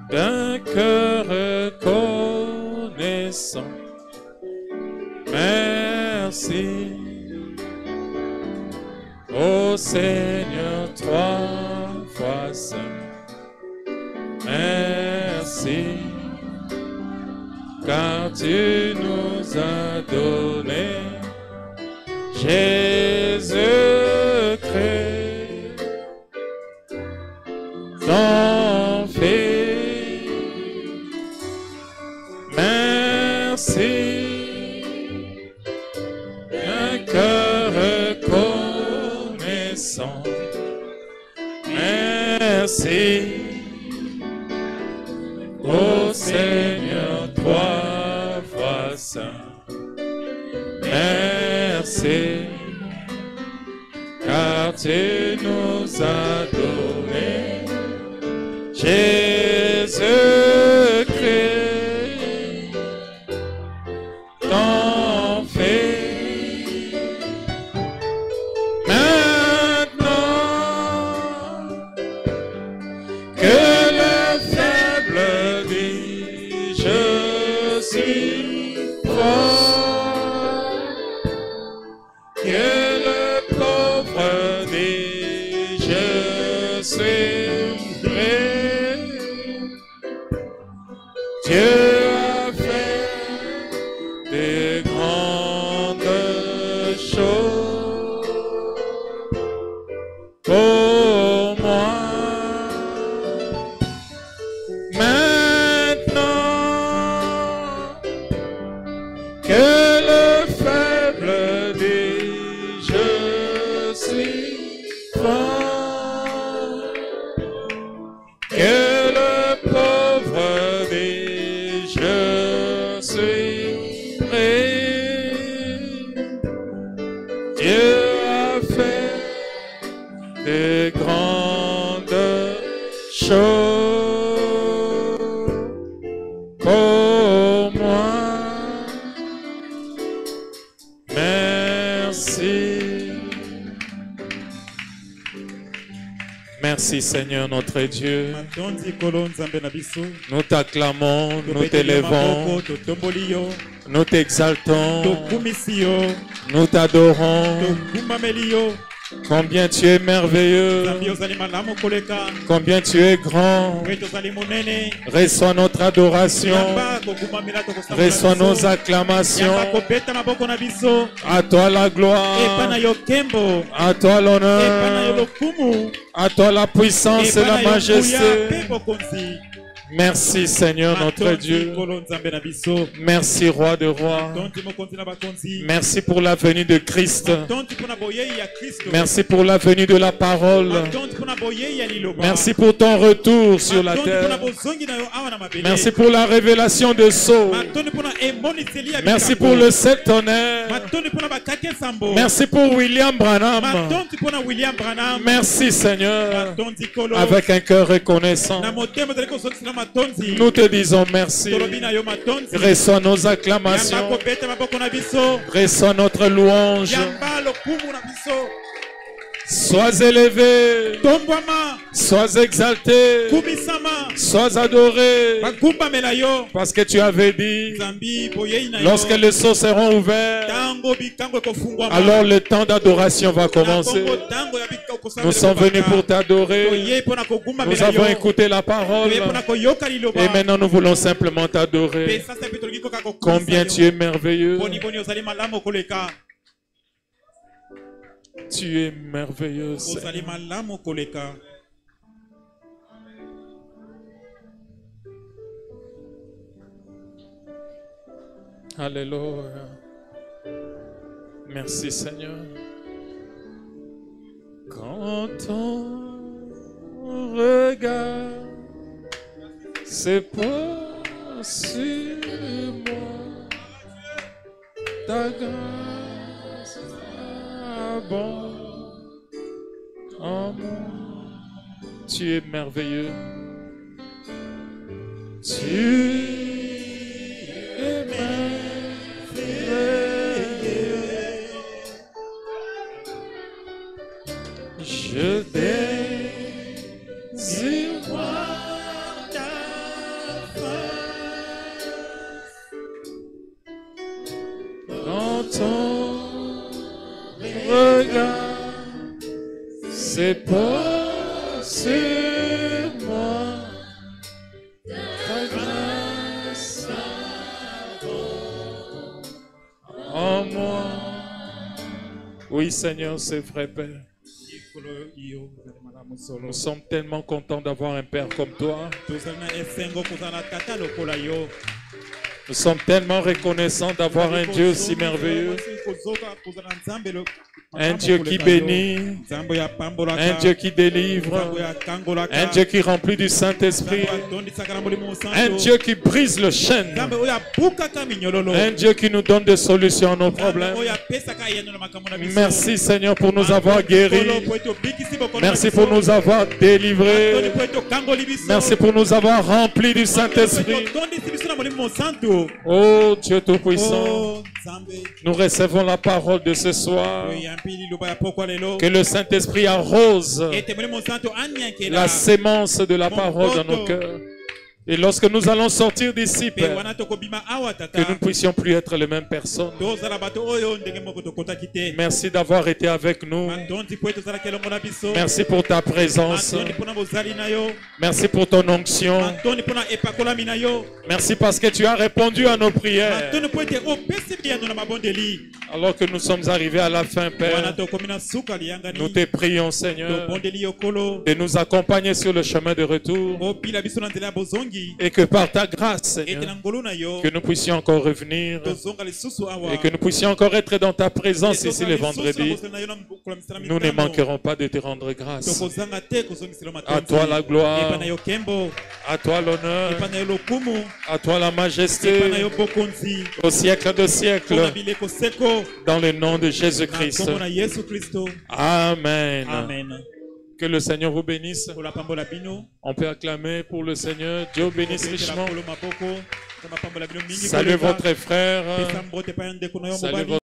d'un cœur reconnaissant. Merci, ô Seigneur, trois fois saint. Merci, car tu nous as donné Jésus-Christ, ton Fils. Merci, un cœur reconnaissant. Merci, ô Seigneur, trois fois saint. Merci, car tu nous as donné Jésus-Christ, ton Fils. Maintenant que le faible dit je suis fort, que le pauvre dit je suis vrai, Dieu a fait de grandes choses pour moi. Maintenant que le faible dit je suis fort, que le pauvre dit je suis riche, Dieu a fait de grandes choses pour moi. Merci. Merci Seigneur notre Dieu. Nous t'acclamons, nous t'élevons, nous t'exaltons, nous t'adorons. Combien tu es merveilleux, combien tu es grand. Reçois notre adoration, reçois nos acclamations. À toi la gloire, à toi l'honneur, à toi la puissance et la majesté. Merci Seigneur notre Dieu. Merci Roi de rois. Merci pour la venue de Christ. Merci pour la venue de la parole. Merci pour ton retour sur la terre. Merci pour la révélation de Sceaux. Merci pour le septonnaire. Merci pour William Branham. Merci Seigneur. Avec un cœur reconnaissant, nous te disons merci. Reçois nos acclamations. Reçois notre louange. Sois élevé, sois exalté, sois adoré, parce que tu avais dit, lorsque les sceaux seront ouverts, alors le temps d'adoration va commencer. Nous sommes venus pour t'adorer, nous avons écouté la parole, et maintenant nous voulons simplement t'adorer. Combien tu es merveilleux. Tu es merveilleux, Seigneur. Alléluia. Merci, Seigneur. Quand ton regard se pose sur moi, ta grâce abonde en moi. Tu es merveilleux. Tu es merveilleux. Je grâce est pas sur moi. Ta grâce en moi. Oui, Seigneur, c'est vrai, Père. Nous sommes tellement contents d'avoir un Père comme toi. Nous sommes tellement reconnaissants d'avoir un Dieu si merveilleux. Un Dieu qui bénit, un Dieu qui délivre, un Dieu qui remplit du Saint-Esprit, un Dieu qui brise le chêne, un Dieu qui nous donne des solutions à nos problèmes. Merci Seigneur pour nous avoir guéris. Merci pour nous avoir délivrés. Merci pour nous avoir remplis du Saint-Esprit. Oh Dieu Tout-Puissant, nous recevons la parole de ce soir. Que le Saint-Esprit arrose la sémence de la parole dans nos cœurs. Et lorsque nous allons sortir d'ici, Père, que nous ne puissions plus être les mêmes personnes. Merci d'avoir été avec nous. Merci pour ta présence. Merci pour ton onction. Merci parce que tu as répondu à nos prières. Alors que nous sommes arrivés à la fin, Père, nous te prions, Seigneur, de nous accompagner sur le chemin de retour. Et que par ta grâce, Seigneur, que nous puissions encore revenir et que nous puissions encore être dans ta présence ici le vendredi. Nous ne manquerons pas de te rendre grâce. À toi la gloire, à toi l'honneur, à toi la majesté, au siècle de siècles, dans le nom de Jésus-Christ. Amen. Que le Seigneur vous bénisse. On peut acclamer pour le Seigneur. Dieu bénisse richement. Salut votre frère. Salut votre